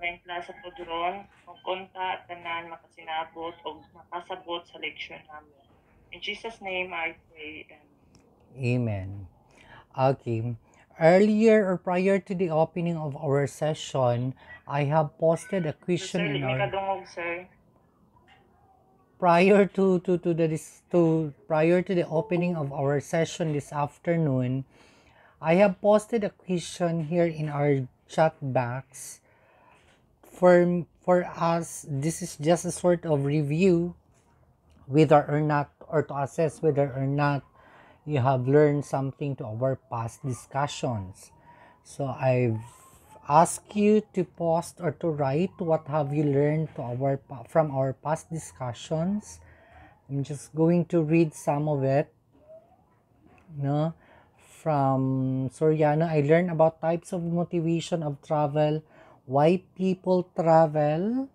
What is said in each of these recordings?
online class sa Podron, kung konta at tanan makasinabot o makasabot sa leksyon namin. In Jesus' name I pray. Amen. Okay. Earlier or prior to the opening of our session, I have posted a So, question sir, in may our kadungog, sir. prior to the opening of our session this afternoon. I have posted a question here in our chat box. For us, this is just a sort of review whether or not, or to assess whether or not you have learned something to our past discussions. So I've asked you to post or to write what have you learned from our past discussions. I'm just going to read some of it. No? From Soriano, I learned about types of motivation of travel, why people travel,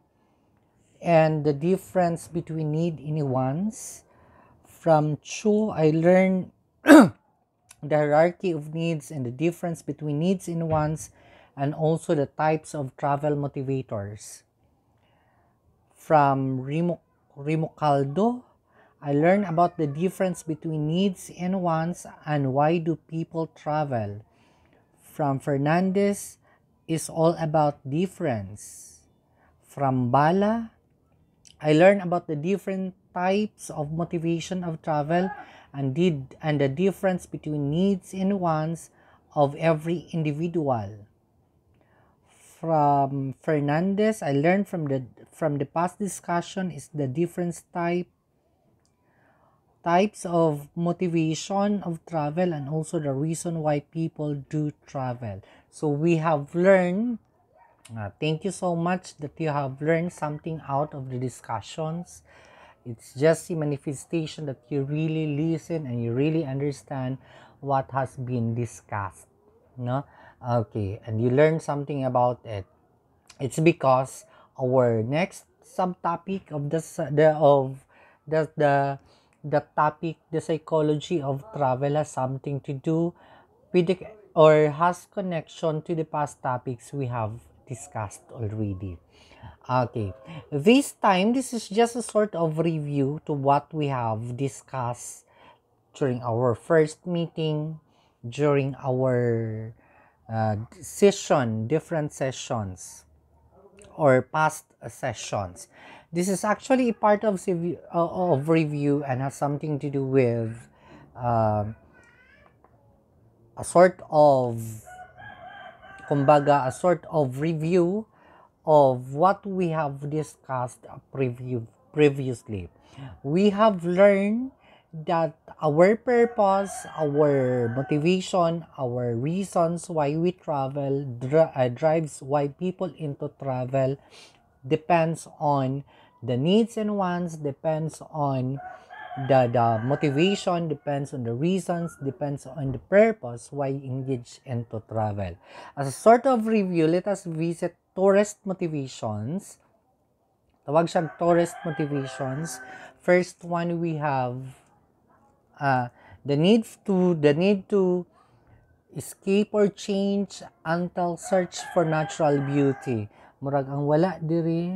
and the difference between need and wants. From Chu, I learned the hierarchy of needs and the difference between needs and wants, and also the types of travel motivators. From Rimucaldo, I learned about the difference between needs and wants and why do people travel. From Fernandez, is all about difference. From Bala, I learned about the different types of motivation of travel and the difference between needs and wants of every individual. From Fernandez, I learned from the past discussion is the different types of motivation of travel and also the reason why people do travel. So we have learned, thank you so much that you have learned something out of the discussions. It's just a manifestation that you really listen and you really understand what has been discussed. No? Okay, and you learn something about it. It's because our next subtopic of the topic, the psychology of travel, has something to do with or has connection to the past topics we have discussed already. Okay, this time this is just a sort of review to what we have discussed during our first meeting, during our different sessions or past sessions. This is actually a part of review and has something to do with uh, a sort of kumbaga, a sort of review of what we have discussed previously. We have learned that our purpose, our motivation, our reasons why we travel, drives why people into travel, depends on the needs and wants, depends on the motivation, depends on the reasons, depends on the purpose why engage into travel. As a sort of review, let us visit tourist motivations. Tawag siyang tourist motivations. First one, we have the need to escape or change until search for natural beauty. Murag ang wala diri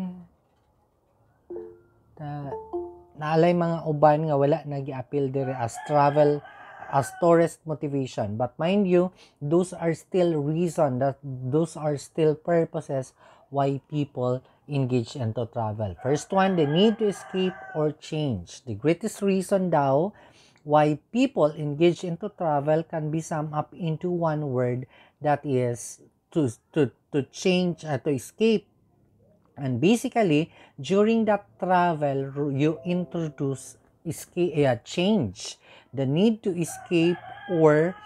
naalay mga uban nga wala nagi-appeal dire as travel, as tourist motivation. But mind you, those are still those are still purposes why people engage into travel. First one, the need to escape or change. The greatest reason daw why people engage into travel can be summed up into one word, that is to change, to escape. And basically, during that travel, you introduce change. The need to escape or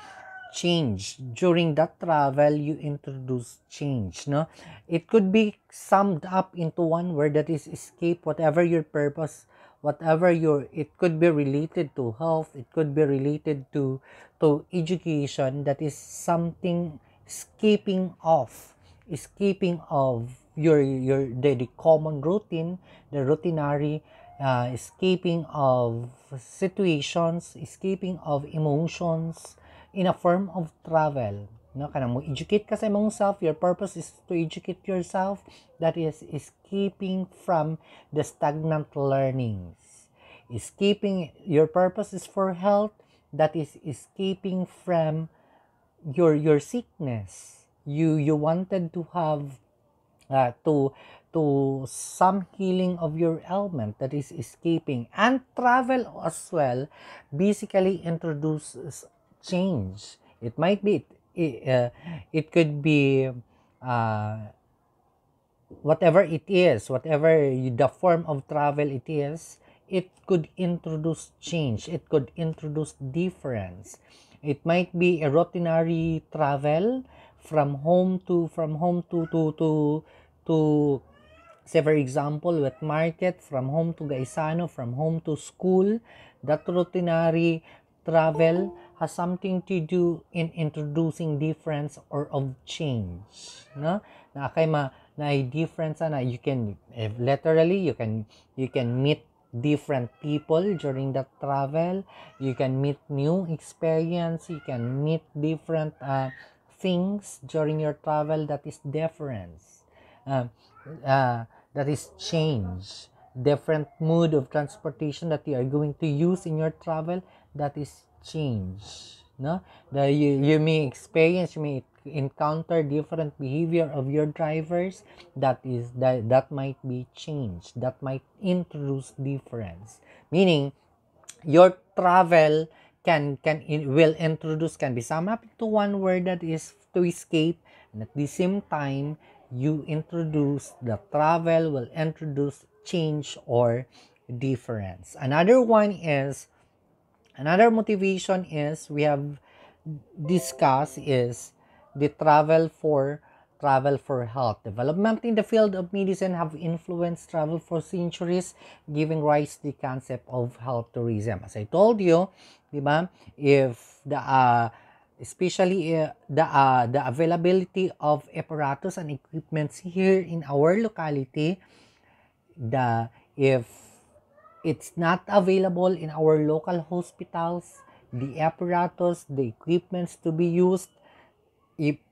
change. During that travel, you introduce change. No, it could be summed up into one word, that is escape. Whatever your purpose, it could be related to health. It could be related to education. That is something escaping of the common routine, the routinary, escaping of situations, escaping of emotions in a form of travel. no, kanang mo educate ka sa imong self. Your purpose is to educate yourself. That is escaping from the stagnant learnings. Escaping, your purpose is for health. That is escaping from your sickness. You wanted to have to some healing of your ailment, that is escaping. And travel as well basically introduces change. It might be it could be uh, whatever it is, the form of travel it is. It could introduce change, it could introduce difference. It might be a routinary travel from home to say for example with market, from home to Gaisano, from home to school. That routinary travel has something to do in introducing difference or of change, no, na kay na difference na you can literally you can meet different people during that travel. You can meet new experience, you can meet different things during your travel. That is difference, uh, that is change. Different mood of transportation that you are going to use in your travel. That is change, no, you may experience, you may encounter different behavior of your drivers. That might be change, that might introduce difference. Meaning your travel will introduce, can be summed up into one word, that is to escape. And at the same time, you introduce, the travel will introduce change or difference. Another motivation is, we have discussed, is the travel for health. Development in the field of medicine have influenced travel for centuries, giving rise to the concept of health tourism. As I told you, di ba, if the especially the availability of apparatus and equipments here in our locality, if it's not available in our local hospitals, the apparatus, the equipments to be used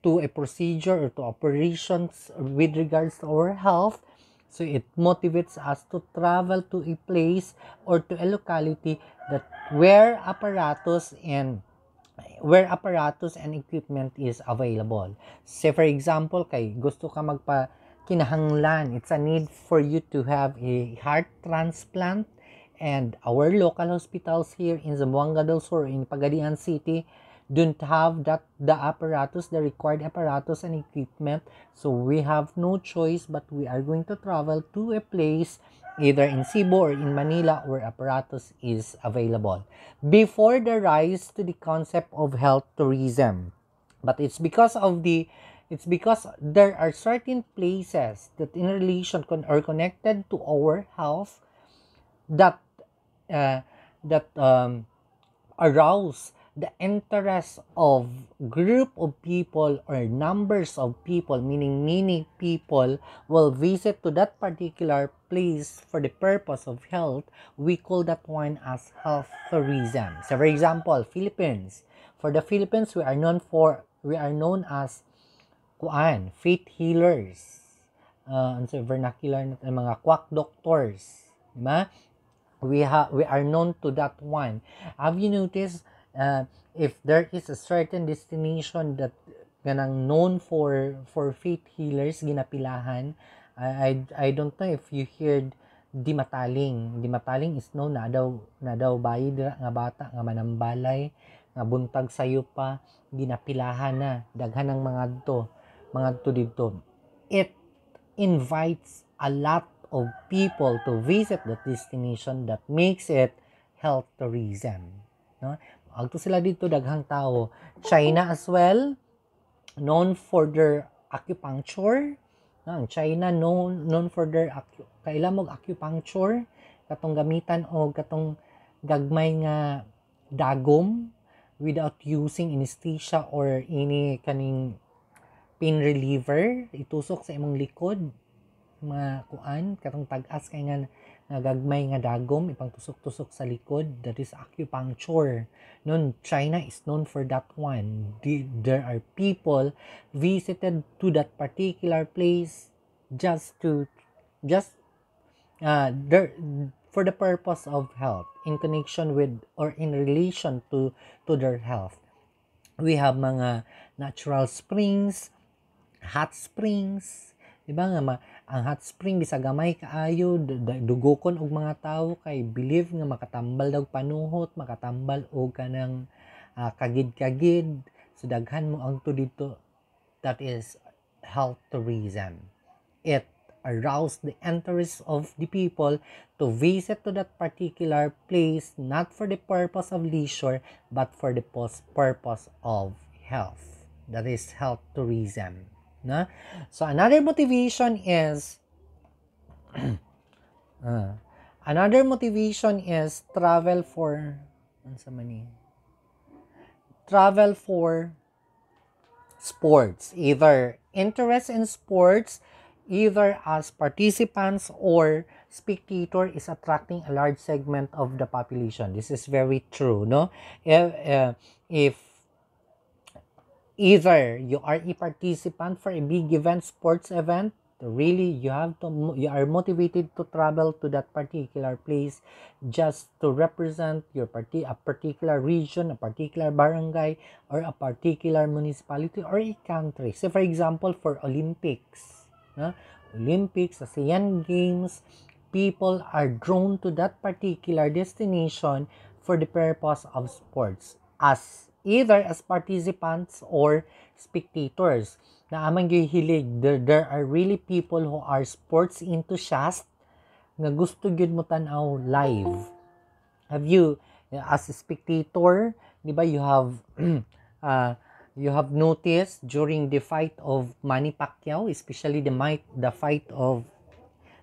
to a procedure or to operations with regards to our health, so it motivates us to travel to a place or to a locality that where apparatus and equipment is available. Say for example, kay gusto ka kinahanglan, it's a need for you to have a heart transplant, and our local hospitals here in Zamboanga del Sur, in Pagadian City, don't have the required apparatus and equipment. So we have no choice, but we are going to travel to a place either in Cebu or in Manila where apparatus is available. Before the rise to the concept of health tourism, but it's because there are certain places that in relation or connected to our health that uh, arouse the interest of group of people or numbers of people, meaning many people will visit to that particular place for the purpose of health. We call that one as health tourism. So for example, Philippines. For the Philippines, we are known as faith healers. So vernacular natin, mga quack doctors, diba? We are known to that one. Have you noticed if there is a certain destination that ganang known for faith healers, ginapilahan? I don't know if you heard Di Mataling. Di Mataling is known na daw bayi dira nga bata nga manambalay nga buntag sayo pa ginapilahan na daghan ng mga dito. It invites a lot of people to visit that destination, that makes it health tourism, no? Agto sila dito daghang tao. China as well, known for their acupuncture, no? China known for their kailan acupuncture, katong gamitan o katong gagmay nga dagom without using anesthesia or any kaning pain reliever, itusok sa imong likod, mga katong tag-as kay nga Nagagmay nga dagom, ipang tusok-tusok sa likod, that is acupuncture. Noon, China is known for that one. There are people visited to that particular place just there for the purpose of health, in connection with or in relation to their health. We have mga natural springs, hot springs, di ba nga ang hot spring bisa gamay kaayo dugokon og mga tawo kay believe nga makatambal daw panuhot, makatambal og kanang kagid-kagid, so daghan mo ang to dito. That is health tourism. It aroused the interest of the people to visit to that particular place, not for the purpose of leisure but for the purpose of health. That is health tourism. No? So another motivation is travel for sports, either interest in sports, either as participants or spectator, is attracting a large segment of the population. This is very true, no? If either you are a participant for a big event, sports event, really you are motivated to travel to that particular place just to represent a particular region, a particular barangay, or a particular municipality or a country. Say for example, for Olympics, Olympics, ASEAN Games, people are drawn to that particular destination for the purpose of sports, as either as participants or spectators. Naaman gyud hilig, there are really people who are sports enthusiasts nga gusto gyud mo tan-aw live. Have you, as a spectator, di ba, you have you have noticed during the fight of Manny Pacquiao, especially the fight of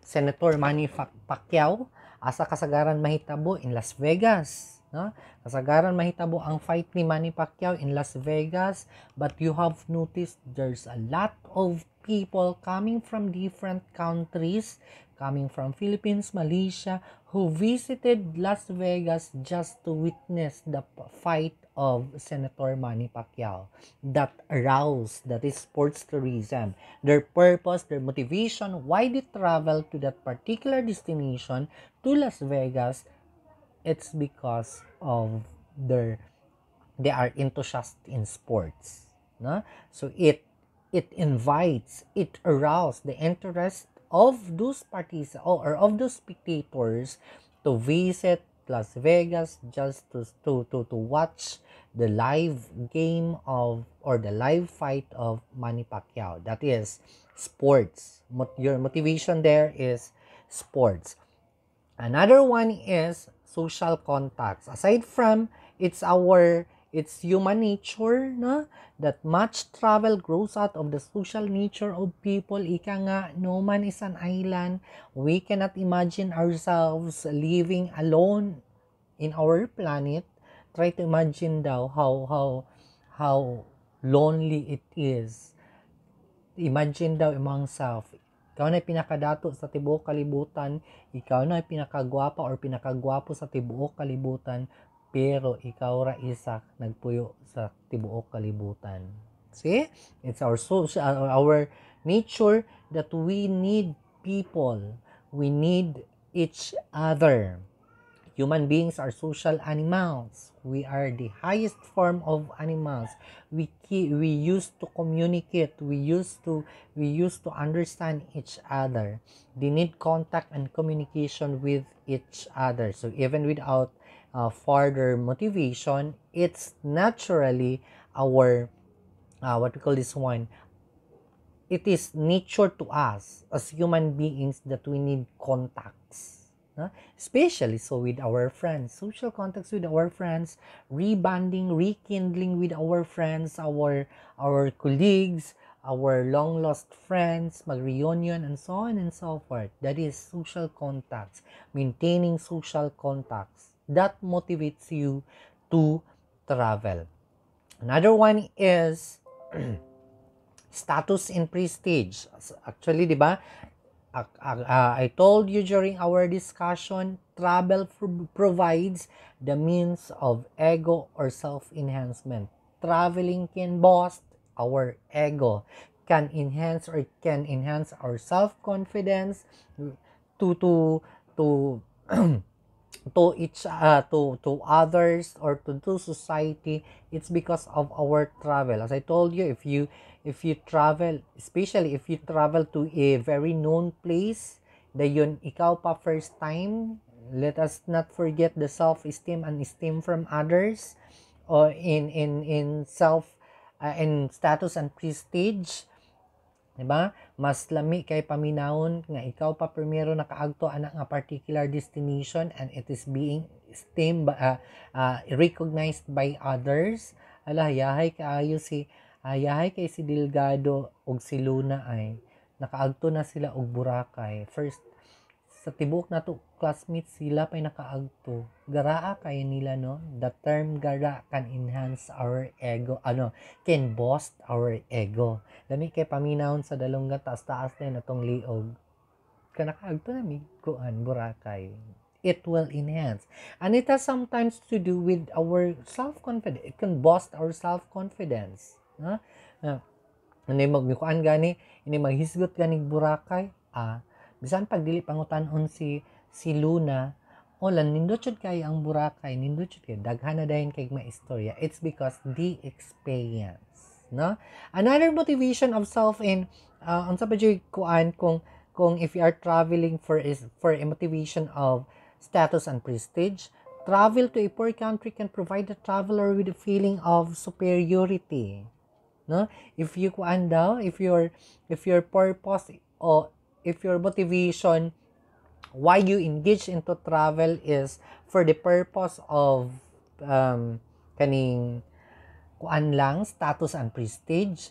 Senator Manny Pacquiao, asa kasagaran mahitabo in Las Vegas, no? Kasagaran mahitabo ang fight ni Manny Pacquiao in Las Vegas, but you have noticed there's a lot of people coming from different countries, coming from Philippines, Malaysia, who visited Las Vegas just to witness the fight of Senator Manny Pacquiao. That is sports tourism. Their purpose, their motivation, why they travel to that particular destination, to Las Vegas, it's because of they are enthusiastic in sports, no? So it arouses the interest of those parties or of those spectators to visit Las Vegas just to watch the live game of, or the live fight of Manny Pacquiao. That is sports. Your motivation there is sports. Another one is social contacts. Aside from it's human nature, no, that much travel grows out of the social nature of people. Ika nga, no man is an island. We cannot imagine ourselves living alone in our planet. Try to imagine daw how lonely it is. Imagine daw among self, ikaw na pinakadato sa tibuok kalibutan, ikaw na pinakagwapa or pinakagwapo sa tibuok kalibutan, pero ikaw ra isa nagpuyo sa tibuok kalibutan. See? It's our nature that we need people. We need each other. Human beings are social animals. We are the highest form of animals. We used to communicate. We used to understand each other. They need contact and communication with each other. So even without further motivation, it's naturally our what we call this one. It is nature to us as human beings that we need contacts. Especially so with our friends, social contacts with our friends, rebonding, rekindling with our friends, our colleagues, our long lost friends, mag-reunion, and so on and so forth. That is social contacts, maintaining social contacts. That motivates you to travel. Another one is status and prestige. Actually, di ba? I told you during our discussion, travel provides the means of ego or self-enhancement. Traveling can boost our ego, can enhance our self-confidence to to to to others or to society. It's because of our travel. As I told you, if you travel, especially if you travel to a very known place, na yun ikaw pa first time, let us not forget the self-esteem and esteem from others, or in self, in status and prestige. Diba? Mas lami kay paminawon nga ikaw pa primero nakaagto ana nga particular destination and it is being esteemed, recognized by others. Ala, yahay kay si Delgado ug si Luna ay nakaagto na sila og Boracay. First, sa tibok na to classmates, sila pa'y nakaagto. Garaa kayo nila, no? The term gara can enhance our ego, can boost our ego. Lami kay paminahon sa dalungga, taas-taas na yun atong liog. Kanakaagto na kuan Boracay. It will enhance. And it has sometimes to do with our self-confidence. It can boost our self-confidence. No? Ano yung magmikuan gani, ini maghisgot gani Boracay, bisan pag dili pangutanon si Luna, nindot jud kay ang Boracay, nindot jud kay daghan na dayon kay maistorya. It's because the experience, no? Another motivation of self in unsa pa jud kuan kung if you are traveling for a motivation of status and prestige, travel to a poor country can provide the traveler with a feeling of superiority. No, if you kuan daw, if your purpose or if your motivation why you engage into travel is for the purpose of kaning kuan lang, status and prestige,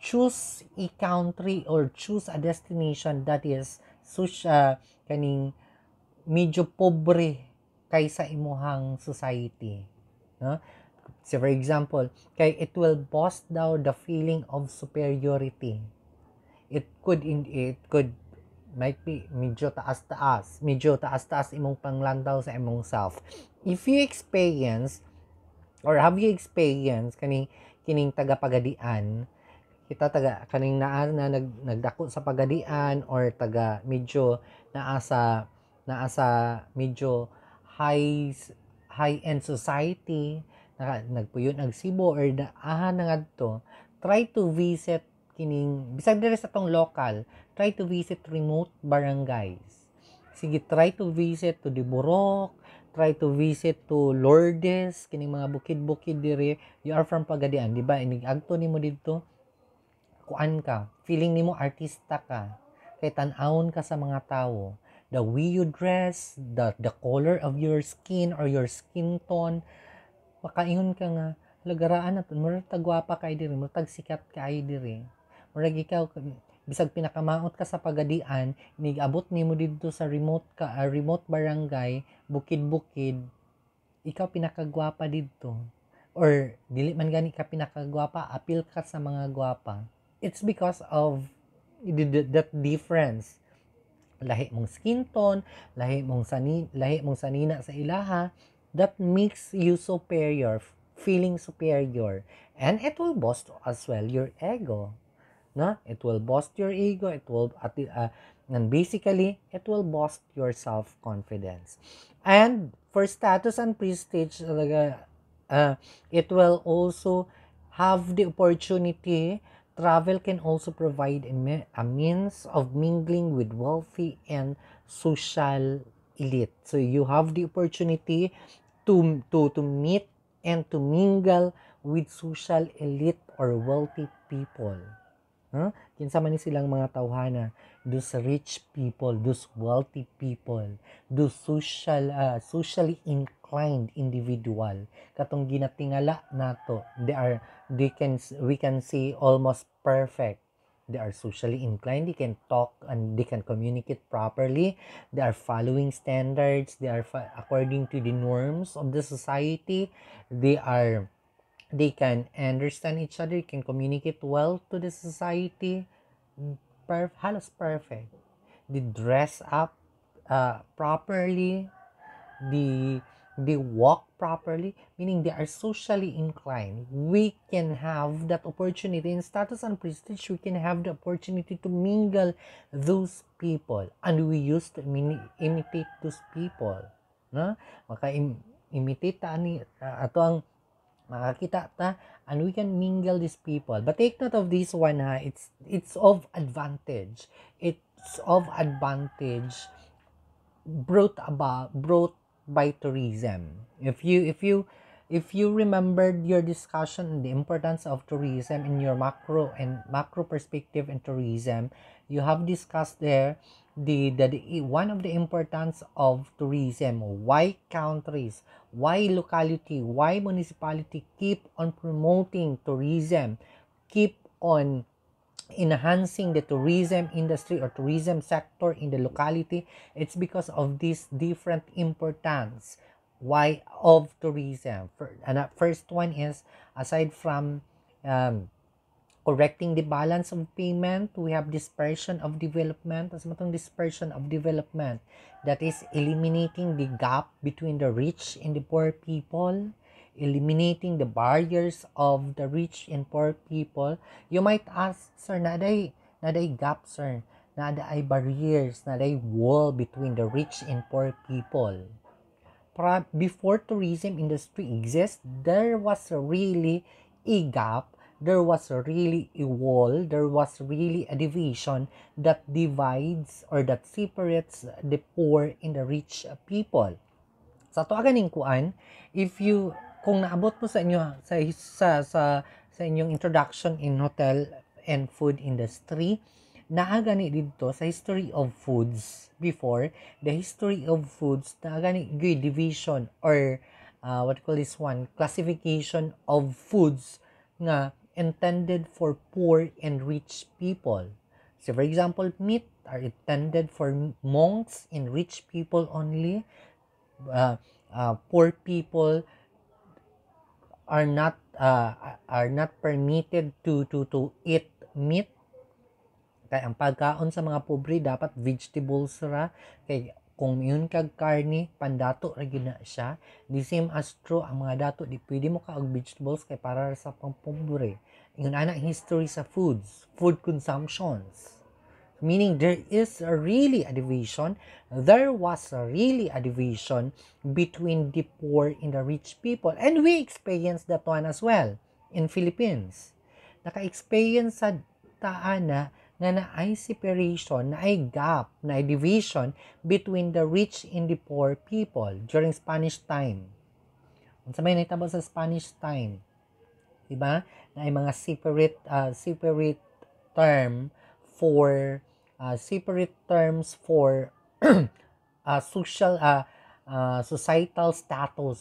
choose a country or choose a destination that is kaning medyo pobre kaysa imuhang society, no? So for example, kay it will boost daw the feeling of superiority. It could might be medyo taas-taas imong panglantaw sa imong self. If you experience or have you experienced kining taga-pagadian, kita kaning naa na nagdako sa pagadian or taga medyo naa sa medyo high-end society, nagpuyon ag Cebu or na ngadto, try to visit kining bisag diri sa tong local, try to visit remote barangays. Sige, try to visit to Diborok, try to visit to Lourdes, kining mga bukid-bukid diri. You are from Pagadian, di ba? Inigagto nimo didto, kuan ka, feeling nimo artista ka, kay tan-awon ka sa mga tawo. The way you dress, the color of your skin or your skin tone, makaingon ka nga, lagaraan na to, murag tagwapa kay diri, murag tagsikat kay diri. Murag ikaw, bisag pinakamaot ka sa Pagadian, nigabot nimo dito sa remote barangay, bukid-bukid, ikaw pinakagwapa dito. Or dili man gani ka pinakagwapa, apil ka sa mga gwapa. It's because of that difference. Lahi mong skin tone, lahi mong sanina sa ilaha, that makes you superior, feeling superior. And it will boost as well your ego. No? It will boost your ego, and basically, it will boost your self-confidence. And for status and prestige, it will also have the opportunity. Travel can also provide a means of mingling with wealthy and social elite. So you have the opportunity to meet and to mingle with social elite or wealthy people. Huh? Kinsa man ni silang mga tawhana, those rich people, those wealthy people, those socially inclined individual. Katong ginatingala nato, we can say almost perfect. They are socially inclined, they can talk and they can communicate properly, they are following standards, they are according to the norms of the society, they can understand each other, can communicate well to the society. Halos perfect. they dress up properly, they walk properly, meaning they are socially inclined. We can have that opportunity in status and prestige. We can have the opportunity to mingle those people, and we used to imitate those people, no? Maka imitate ta ani ato ang makakita ta, and we can mingle these people. But take note of this one, ha. It's of advantage. It's of advantage brought by tourism. If you remembered your discussion on the importance of tourism in your macro perspective in tourism, you have discussed there the one of the importance of tourism, why countries, why locality, why municipality keep on promoting tourism, keep on enhancing the tourism industry or tourism sector in the locality. It's because of this different importance why of tourism. And first one is, aside from correcting the balance of payment, we have dispersion of development. As matong dispersion of development, that is eliminating the gap between the rich and the poor people, eliminating the barriers of the rich and poor people. You might ask, sir, naday gap, sir, naday barriers, naday wall between the rich and poor people. Before tourism industry exists, there was really a gap, there was really a wall, there was really a division that divides or that separates the poor and the rich people. Sa to ganing kuan, kung naabot mo sa inyo sa inyong introduction in hotel and food industry, naagani dito sa history of foods before, the history of foods, naagani division or what call this one, classification of foods nga intended for poor and rich people. So for example, meat are intended for monks and rich people only. Poor people are not permitted to eat meat. Kaya ang pagkaon sa mga pobre dapat vegetables ra, kay kung yun kag karne, pandato ra gyud na siya. The same as true, ang mga dato di pwede mo ka og vegetables kay para sa pampobre. Ingon ana history sa food consumptions. Meaning there is really a division, there was really a division between the poor and the rich people. And we experienced that one as well in Philippines. Naka-experience sa taana nga naay separation, naay gap, naay division between the rich and the poor people during Spanish time. Unsa may nahitabo sa Spanish time? Diba? Naay mga separate term for separate terms for social societal status,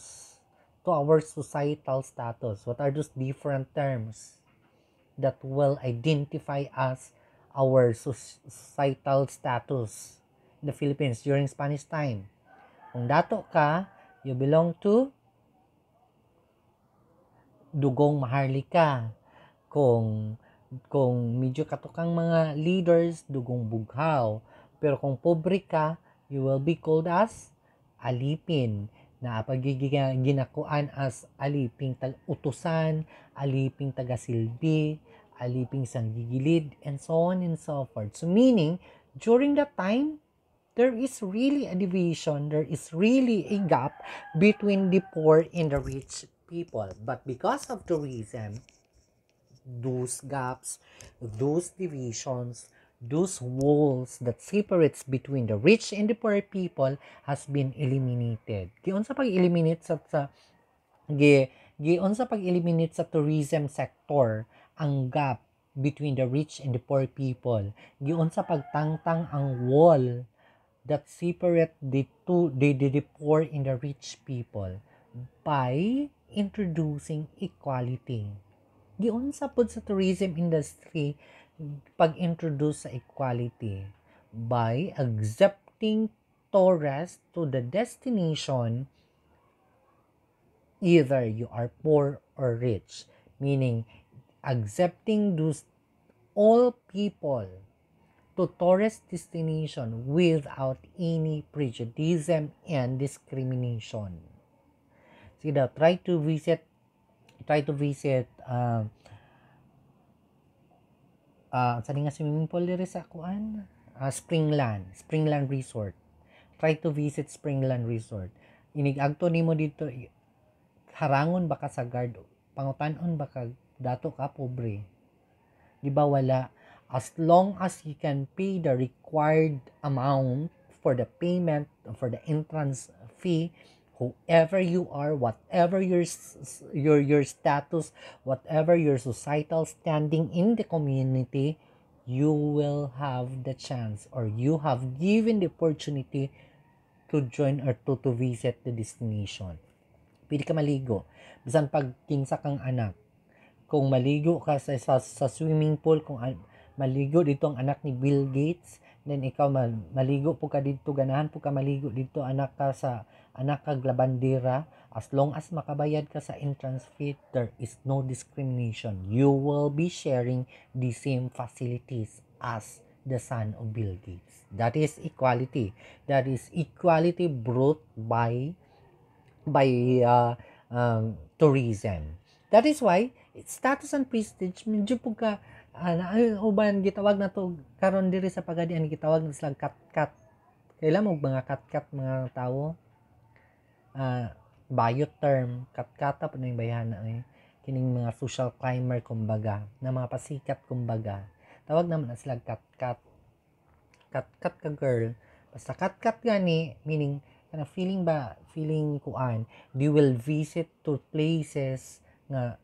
to our societal status. What are those different terms that will identify us, our societal status in the Philippines during Spanish time? Kung dato ka, you belong to dugong maharlika. Kung medyo katukang mga leaders, dugong bughaw. Pero kung pobre ka, you will be called as alipin, na ginakuan as aliping utusan, aliping taga-silbi, aliping sanggigilid, and so on and so forth. So meaning, during that time, there is really a division, there is really a gap between the poor and the rich people. But because of tourism, those gaps, those divisions, those walls that separates between the rich and the poor people has been eliminated. Giun sa pag-eliminate sa tourism sector ang gap between the rich and the poor people. Giun sa pagtangtang ang wall that separate the poor and the rich people by introducing equality. Giun sa pod sa tourism industry pag-introduce sa equality by accepting tourists to the destination, either you are poor or rich, meaning accepting those all people to tourist destination without any prejudice and discrimination. See that, try to visit saan nga swimming pool diri sa kuan? Springland Resort. Try to visit Springland Resort. Inig agto nimo dito, harangon ba ka sa guard? Pangutan-on ba ka dato ka pobre? Di ba wala? As long as you can pay the required amount for the payment, for the entrance fee, whoever you are, whatever your status, whatever your societal standing in the community, you will have the chance, or you have given the opportunity to join or to visit the destination. Pwede ka maligo. Bisan pag kinsa kang anak, kung maligo ka sa swimming pool, kung maligo dito ang anak ni Bill Gates, then ikaw maligo po ka dito, ganahan po ka maligo dito, anak kag labandera, as long as makabayad ka sa entrance fee, there is no discrimination. You will be sharing the same facilities as the son of Bill Gates. That is equality. That is equality brought by tourism. That is why status and prestige medyo po ka uban gitawag na to karon diri sa pagadian, gitawag na sila kat-kat. Kailan mo mga kat-kat mga tao, bio term, kat-kata po na yung bayana kining mga social climber kumbaga, na mga pasikat kumbaga, tawag naman na sila kat-kat ka girl, basta kat-kat gani, meaning kana feeling kuan, they will visit to places nga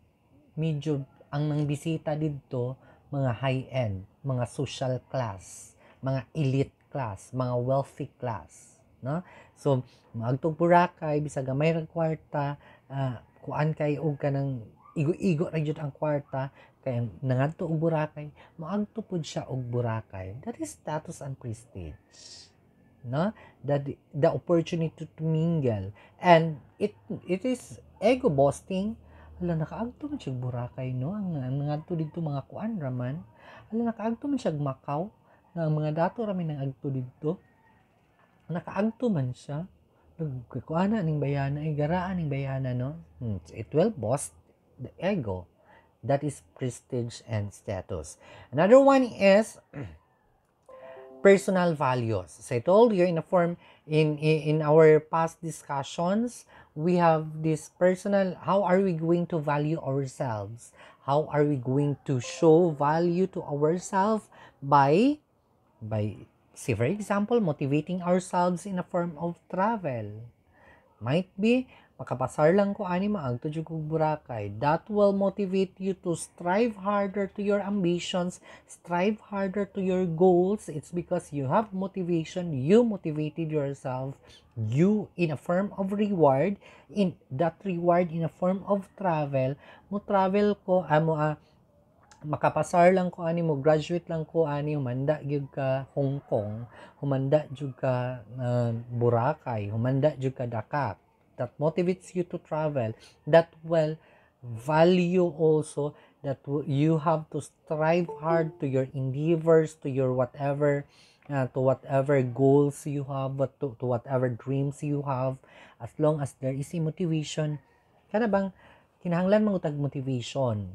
medyo ang nang bisita dito mga high-end, mga social class, mga elite class, mga wealthy class, no? So maagtog Boracay bisag gamay ra kwarta, kuan kay og kanang igo-igo ra jud ang kwarta, kay nangadto og Boracay, maagto pud siya og Boracay. That is status and prestige, no? The opportunity to mingle, and it is ego boasting. Hala, nakaagto man siya Boracay, no? Ang ngadto dito mga kuan raman. Hala, nakaagto man siya Macau, nga mga dato ramin nang agto dito. Nakaagto man siya. Kuana ning bayana, garaan ning bayana, no? It will boast the ego. That is prestige and status. Another one is personal values. As I told you in our past discussions, we have this personal, how are we going to value ourselves? How are we going to show value to ourselves? By say for example, motivating ourselves in a form of travel. Might be makapasar lang ko ani maagto jud kog Boracay. That will motivate you to strive harder to your ambitions, strive harder to your goals. It's because you have motivation, you motivated yourself, you in a form of reward, in that reward in a form of travel. Mo travel ko makapasar lang ko ani mo, graduate lang ko ani, humanda gyud ka Hong Kong, humanda jud ka Boracay, humanda jud ka Dakar. That motivates you to travel. That will value also that you have to strive hard to your endeavors, to your whatever goals you have, to whatever dreams you have. As long as there is a motivation, kana bang kinahanglan mangutag motivation,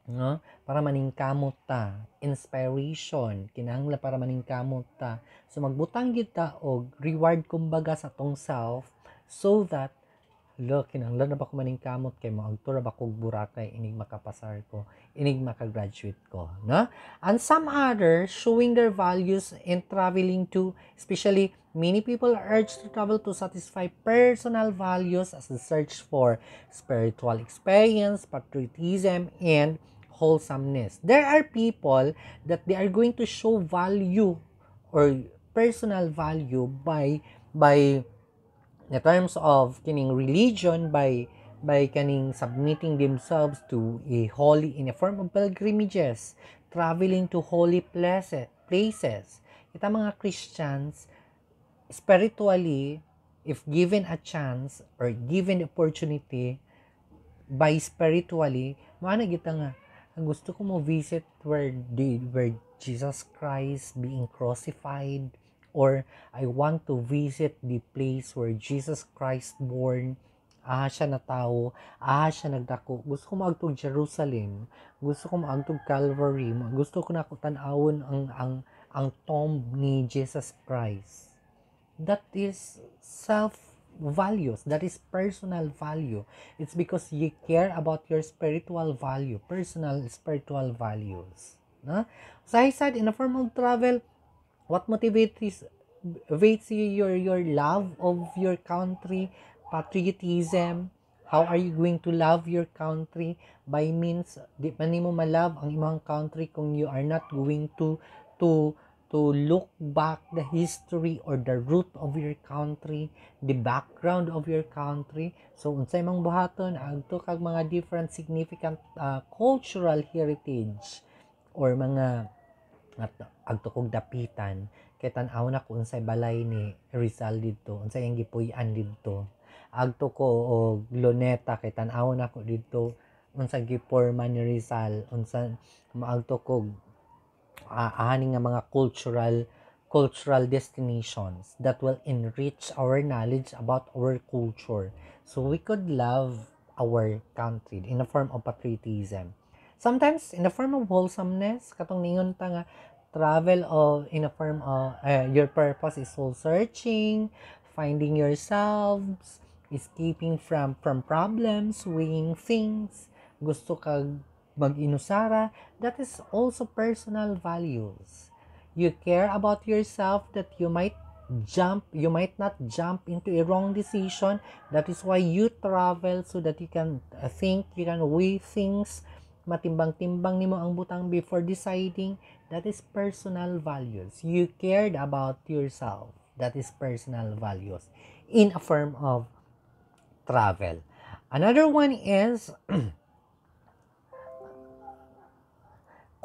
no? Para maningkamot ta, inspiration, kinahanglan para maningkamot ta. So magbutang gyud ta og reward kumbaga sa tong self, so that look, kinahanglan na ba ko maningkamot kay maagtura ba kog Boracay, inig makapasar ko, inig makagraduate ko, no? And some others showing their values in traveling to, especially many people are urged to travel to satisfy personal values as a search for spiritual experience, patriotism, and wholesomeness. There are people that they are going to show value or personal value by in terms of kining religion, by kaning submitting themselves to a holy, in a form of pilgrimages, traveling to holy places. Kita mga Christians, spiritually, if given a chance or given the opportunity, by spiritually, maana kita nga, ang gusto ko mo visit where Jesus Christ being crucified, or I want to visit the place where Jesus Christ born. Siya na tao, siya nagdako. Gusto ko maagtog Jerusalem, gusto ko maagtog Calvary, gusto ko na ko tan-awon ang tomb ni Jesus Christ. That is self values, that is personal value. It's because you care about your spiritual value, personal spiritual values, no? So I said, in a form of travel, what motivates you, your love of your country, patriotism. How are you going to love your country? By means, di pa nimo malove ang imong country kung you are not going to look back the history or the root of your country, the background of your country. So unsay mang buhaton adto kag mga different significant cultural heritage or mga agto kog dapitan kay tan-aw na ko unsay balay ni Rizal didto, unsay ang gipuy-an didto. Agto ko og Luneta kay tan-aw na ko didto unsa giporma ni Rizal, unsa maagto kog ani nga mga cultural destinations that will enrich our knowledge about our culture, so we could love our country in a form of patriotism, sometimes in a form of wholesomeness. Katong ningon ta nga travel of in a form of your purpose is soul searching, finding yourselves, escaping from problems, weighing things, gusto kag mag-inusara. That is also personal values. You care about yourself, that you might not jump into a wrong decision. That is why you travel, so that you can think, you can weigh things, matimbang-timbang nimo ang butang before deciding. That is personal values. You cared about yourself. That is personal values in a form of travel. Another one is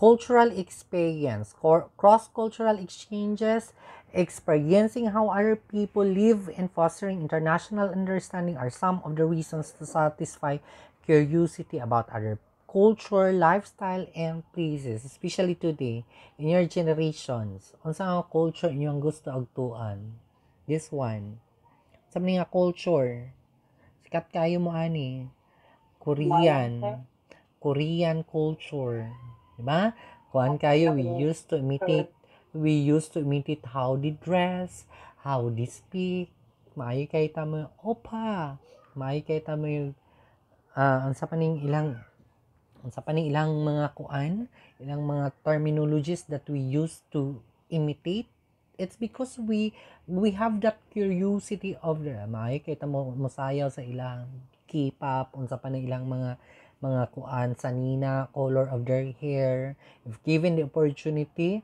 cultural experience, cross-cultural exchanges, experiencing how other people live, and fostering international understanding are some of the reasons to satisfy curiosity about other culture, lifestyle, and places, especially today, in your generations. Unsa nga culture inyong gusto agtuan? This one. Sa nga culture, sikat kayo mo ani, Korean culture. Diba? Kuan kayo, we used to imitate how they dress, how they speak. Maayo kay tamo opa. Maayo kay tamo yung unsa pa ning ilang mga kuan, ilang mga terminologies that we used to imitate. It's because we have that curiosity of the maayo kay tamo mosayaw sa ilang K-pop, unsa pa ning ilang mga kuan sa nina, color of their hair. If given the opportunity,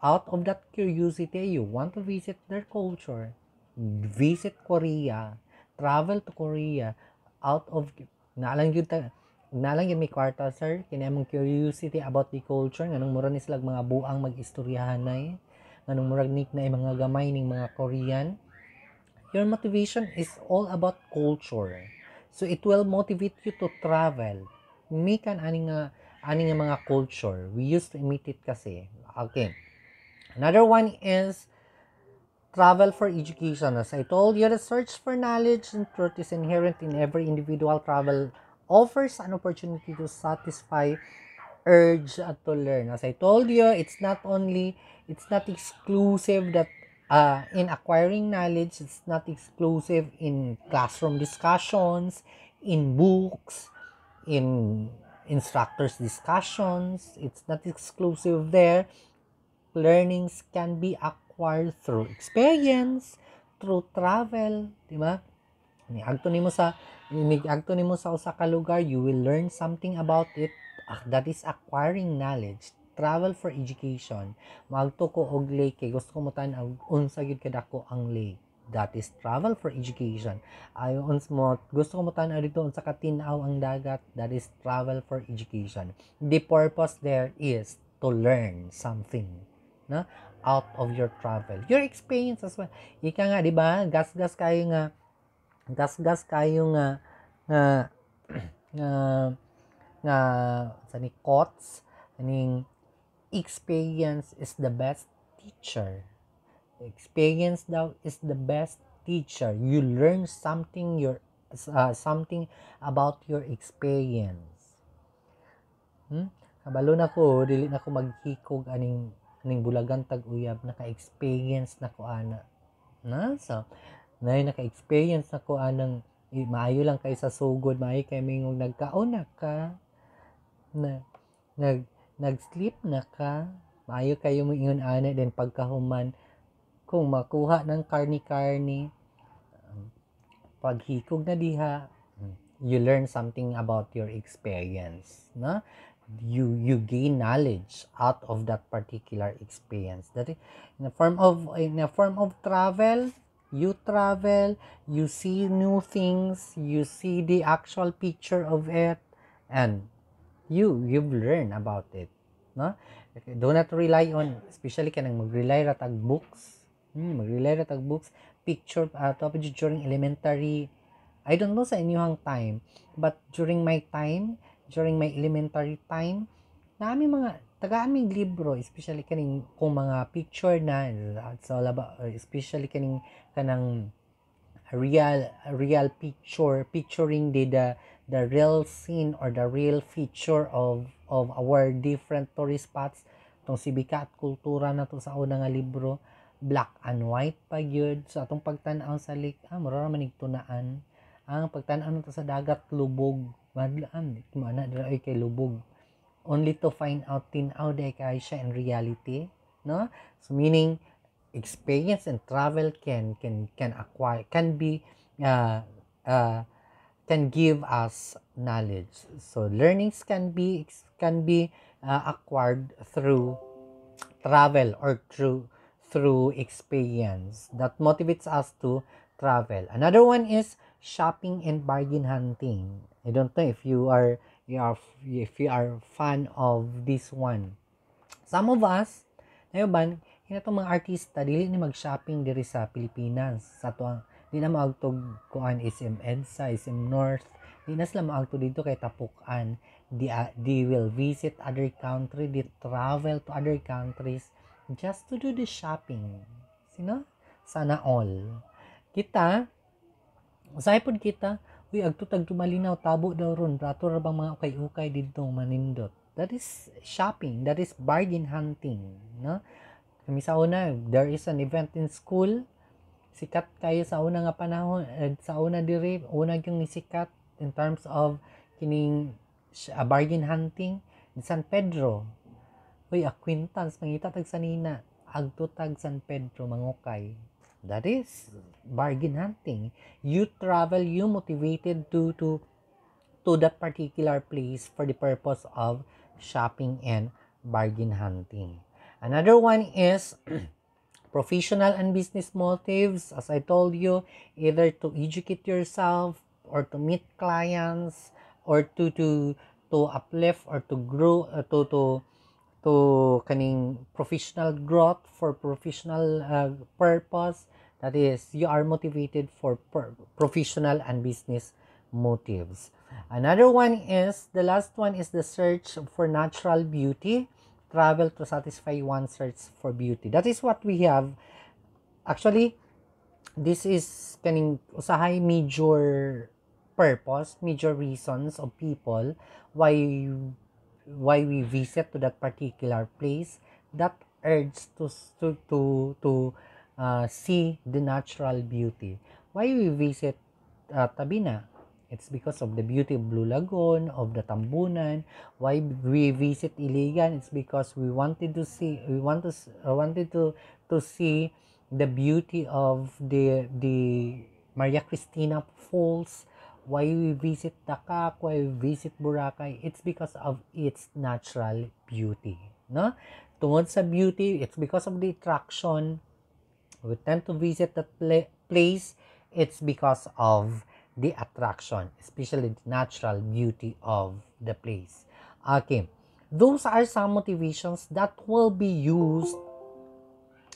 out of that curiosity, you want to visit their culture, visit Korea, travel to Korea, out of nalang yun may kwarta, sir, kini among curiosity about the culture, nganong mura ni sila mga buang mag-istoryahanay, nganong murag nik na mga gamay ning mga Korean. Your motivation is all about culture, so it will motivate you to travel. Mikan ani nga mga culture we used to imitate kasi. Okay, another one is travel for education. As I told you, the search for knowledge and truth is inherent in every individual. Travel offers an opportunity to satisfy urge to learn. As I told you, it's not exclusive that in acquiring knowledge. It's not exclusive in classroom discussions, in books, in instructors discussions. It's not exclusive there. Learnings can be acquired through experience, through travel, di ba? Niagto nimo sa usa ka lugar, you will learn something about it. That is acquiring knowledge. Travel for education. Maagto ko og lake kay gusto ko mo tan-aw unsa gyud kadako ang lake. That is travel for education. Gusto ko mo tan-aw dito unsa ka tin-aw ang dagat. That is travel for education. The purpose there is to learn something, no? Out of your travel, your experience as well. Ika nga, di ba? Gasgas kayo nga nga sa ni quotes aning experience is the best teacher. Experience daw is the best teacher. You learn something about your experience. Kabalo na ko, dili na ko maghikog aning bulagan tag-uyab, naka-experience na ko ana. So naka-experience na ko anang maayo lang kay sa sugod, maayo kay mingog nagkauna ka, nag-sleep na ka, maayo kayo mo ingon ana, then pagkahuman kung makuha ng karni-karni, paghikog na diha, you learn something about your experience, no? You gain knowledge out of that particular experience. That is, in a form of travel, you travel, you see new things, you see the actual picture of it, and you've learned about it, no? Do not rely on, especially kanang mag-rely ra tag books, picture during elementary. I don't know sa inyong time, but during my elementary time, naami mga taga-aming libro, especially kaning kung mga picture na so especially kanang real picturing the real scene or the real feature of our different tourist spots. Tong sibika at kultura na to sa una nga libro, black and white pa gyud. So atong pagtan-aw sa lake, mura ra manig tunaan. Ang pagtan-aw nato sa dagat, lubog, madlaan mana dira ay kay lubog, only to find out tinaw day kay siya in reality, no? So meaning experience and travel can acquire, can give us knowledge. So learnings can be acquired through travel or through experience that motivates us to travel. Another one is shopping and bargain hunting. I don't know if you are fan of this one. Some of us, nayoban, itong mga artista dili ni mag-shopping diri sa Pilipinas. Sa tuang di na maagtog kuan SM EDSA, SM North. Di na sila maagtog dito kay tapukan. They will visit other country, they travel to other countries just to do the shopping. Sino? Sana all. Kita, usahay pod kita, agtutag tumalinaw, tabo daw ron, rato ra bang mga ukay-ukay dito manindot. That is shopping, that is bargain hunting, no? Kami sa una, there is an event in school, sikat kayo sa una nga panahon, sa una diri, una yung nisikat in terms of kining bargain hunting in San Pedro. Acquaintance, mangita tag sanina, agtutag San Pedro, mangukay. That is bargain hunting. You travel, you motivated to that particular place for the purpose of shopping and bargain hunting. Another one is professional and business motives. As I told you, either to educate yourself or to meet clients or to uplift or to grow, to kaning professional growth for professional purpose. That is, you are motivated for professional and business motives. Another one is, the last one is the search for natural beauty. Travel to satisfy one's search for beauty. That is what we have. Actually, this is kaning usahay major purpose, major reasons of people why we visit to that particular place, that urge to see the natural beauty. Why we visit Tabina? It's because of the beauty of Blue Lagoon, of the Tambunan. Why we visit Iligan? It's because we wanted to see the beauty of the Maria Cristina Falls. Why we visit Dakak, why we visit Boracay, it's because of its natural beauty, no? Tungod sa beauty, it's because of the attraction. We tend to visit that place, it's because of the attraction, especially the natural beauty of the place. Okay, those are some motivations that will be used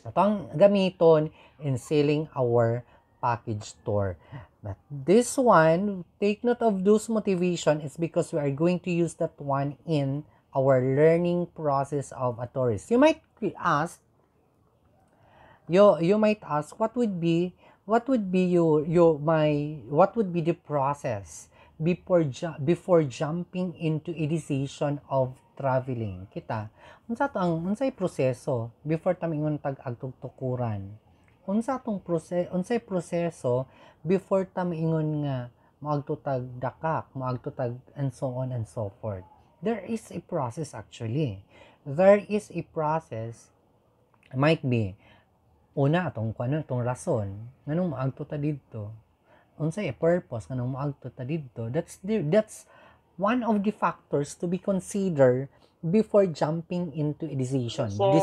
atong gamiton in selling our package tour. But this one, take note of those motivation, is because we are going to use that one in our learning process of a tourist. You might ask, what would be what would be the process before jumping into a decision of traveling kita. Unsay proseso before ta mingon tag agtugtukuran? Unsay proseso before ta miingon nga moadto tag dakak, moadto tag and so on and so forth. There is a process actually. There is a process. Might be una atong rason nganong moadto ta didto. Unsay purpose nganong moadto ta didto. That's one of the factors to be considered before jumping into a decision. So, The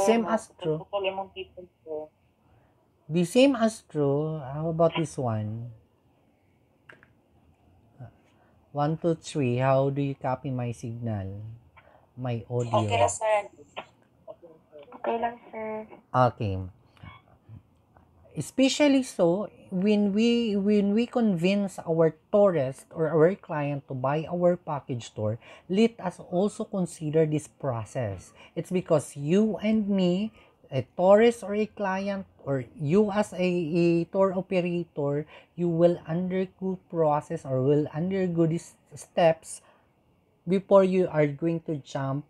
same as true. How about this one? 1, 2, 3. How do you copy my signal? My audio. Okay na, sir. Okay lang, sir. Okay. Especially so when we convince our tourist or our client to buy our package tour, let us also consider this process. It's because you and me, a tourist or a client, or you as a tour operator, you will undergo process or will undergo these steps before you are going to jump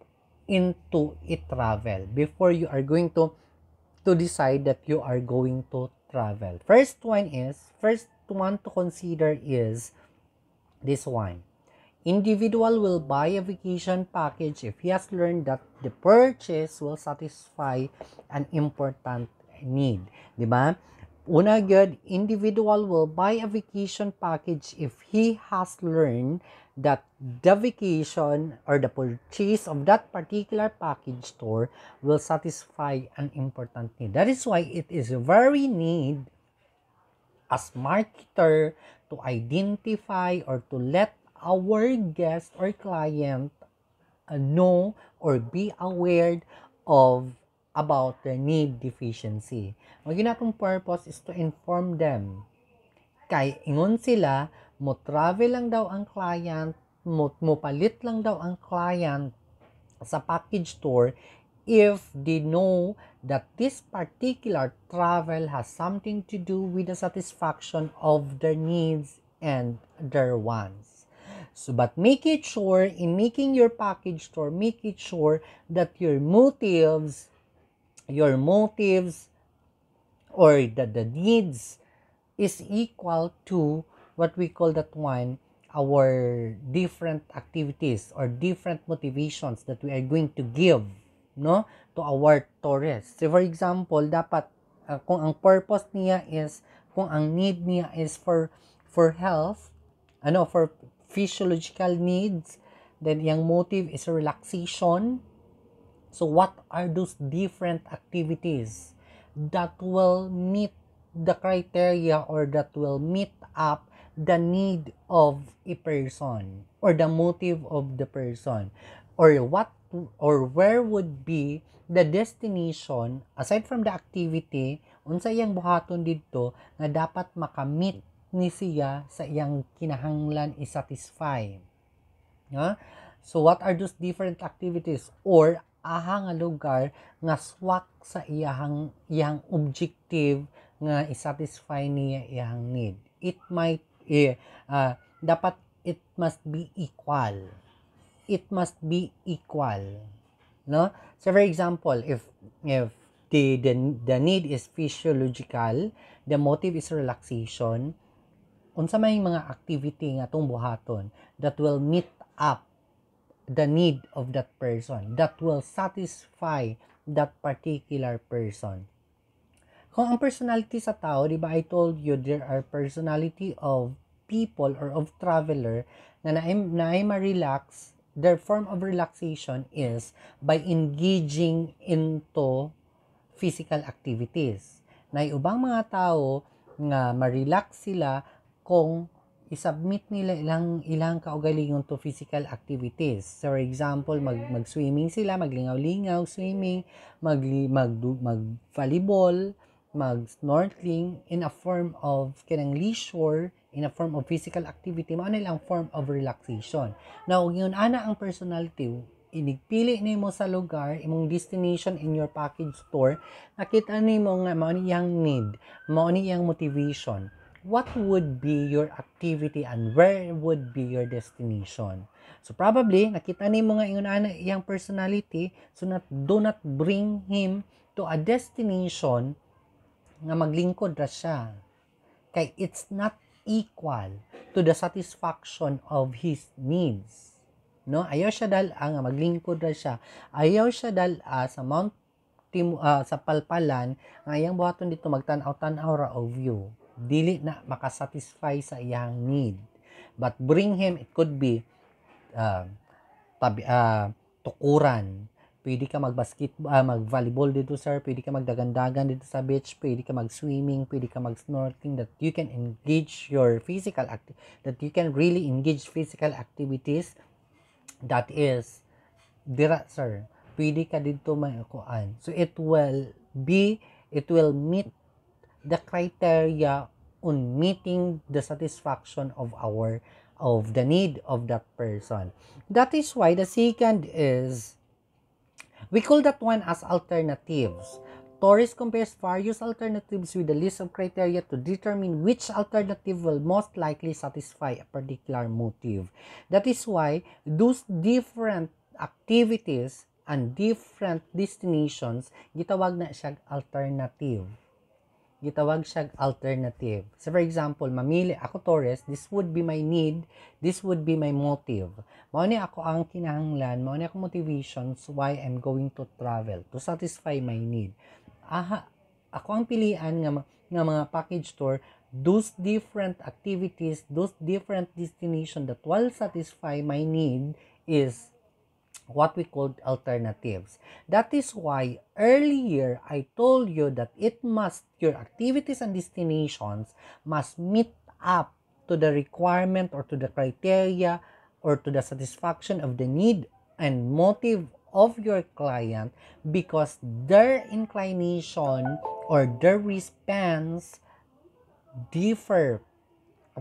into a travel, before you are going to decide that you are going to travel. First one to consider is this one. Individual will buy a vacation package if he has learned that the purchase will satisfy an important need. Diba? Una good, individual will buy a vacation package if he has learned that the vacation or the purchase of that particular package tour will satisfy an important need. That is why it is very need as marketer to identify or to let our guest or client know or be aware of about their need deficiency. Ang ginatong purpose is to inform them. Kay ingon sila, mo travel lang daw ang client, mo palit lang daw ang client sa package tour if they know that this particular travel has something to do with the satisfaction of their needs and their wants. So, but make it sure, in making your package tour, make it sure that your motives or the needs is equal to what we call that one, our different activities or different motivations that we are going to give, no, to our tourists. So for example, dapat kung ang purpose niya is, kung ang need niya is for health, for physiological needs, then yung motive is relaxation. So what are those different activities that will meet the criteria or that will meet up the need of a person or the motive of the person, or what or where would be the destination aside from the activity unsa iyang buhaton didto nga dapat makamit ni siya sa iyang kinahanglan i-satisfy. So what are those different activities or aha nga lugar nga swak sa iyang objective nga i-satisfy niya iyang need. It might dapat it must be equal. It must be equal, no? So for example, if the need is physiological, the motive is relaxation, unsa may mga activity nga tong buhaton that will meet up the need of that person, that will satisfy that particular person. Kung ang personality sa tao, di ba I told you there are personality of people or of traveler na naay ma-relax, their form of relaxation is by engaging into physical activities. Na ubang mga tao nga ma-relax sila kung i-submit nila ilang kaugalingon to physical activities. So, for example, mag-swimming sila, maglingaw-lingaw, swimming, mag-volleyball, mag-snorkeling in a form of kanang leisure, in a form of physical activity, mao na lang form of relaxation. Now, yun ana ang personality, inigpili nimo sa lugar, imong destination in your package store, nakita nimo nga mao ni iyang need, mao ni iyang motivation. What would be your activity and where would be your destination? So probably nakita nimo nga ingon ana iyang personality, so do not bring him to a destination nga maglingkod ra siya. Kay it's not equal to the satisfaction of his needs. No, ayaw siya nga maglingkod ra siya. Ayaw siya sa sa palpalan nga iyang buhaton dito magtan-aw-tan-aw ra of you. Dili na makasatisfy sa iyang need. But bring him, it could be tukuran. Pwede ka mag-volleyball dito, sir. Pwede ka magdagandagan dito sa beach. Pwede ka mag-swimming. Pwede ka mag-snorkeling. That you can engage your that you can really engage physical activities. That is, dira, sir. Pwede ka dito maikuan. So, it will meet the criteria on meeting the satisfaction of the need of that person. That is why the second is, we call that one as alternatives. Taurus compares various alternatives with a list of criteria to determine which alternative will most likely satisfy a particular motive. That is why those different activities and different destinations, gitawag na siya alternative. So for example, mamili ako Taurus, this would be my need, this would be my motive. Mao ni ako ang kinahanglan, mao ni ako motivations why I'm going to travel to satisfy my need. Ako ang pilian nga mga package tour, those different activities, those different destinations that will satisfy my need is what we call alternatives. That is why earlier I told you that your activities and destinations must meet up to the requirement or to the criteria or to the satisfaction of the need and motive of your client, because their inclination or their response differ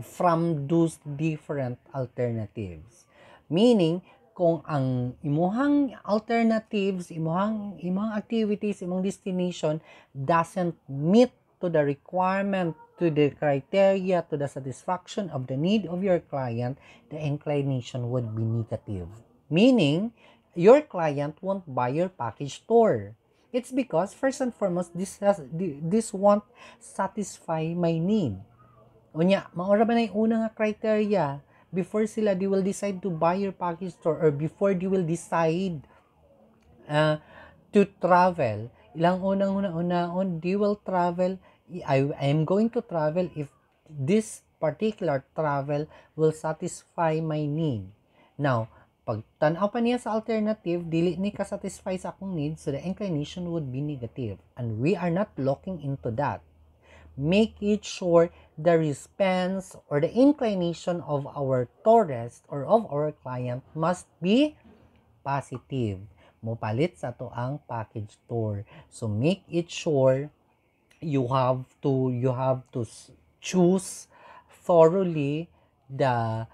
from those different alternatives. Meaning, kung ang imuhang alternatives, imuhang activities, imong destination doesn't meet to the requirement, to the criteria, to the satisfaction of the need of your client, the inclination would be negative. Meaning, your client won't buy your package tour. It's because, first and foremost, this won't satisfy my need. Unya, maura ba na yung una nga criteria before they will decide to buy your package tour, or before they will decide to travel. Ilang unang they will travel. I am going to travel if this particular travel will satisfy my need. Now, pag tanaw pa niya sa alternative, dili ni ka-satisfy sa akong need, so the inclination would be negative. And we are not looking into that. Make it sure the response or the inclination of our tourist or of our client must be positive. Mopalit sa to ang package tour. So make it sure you have to choose thoroughly the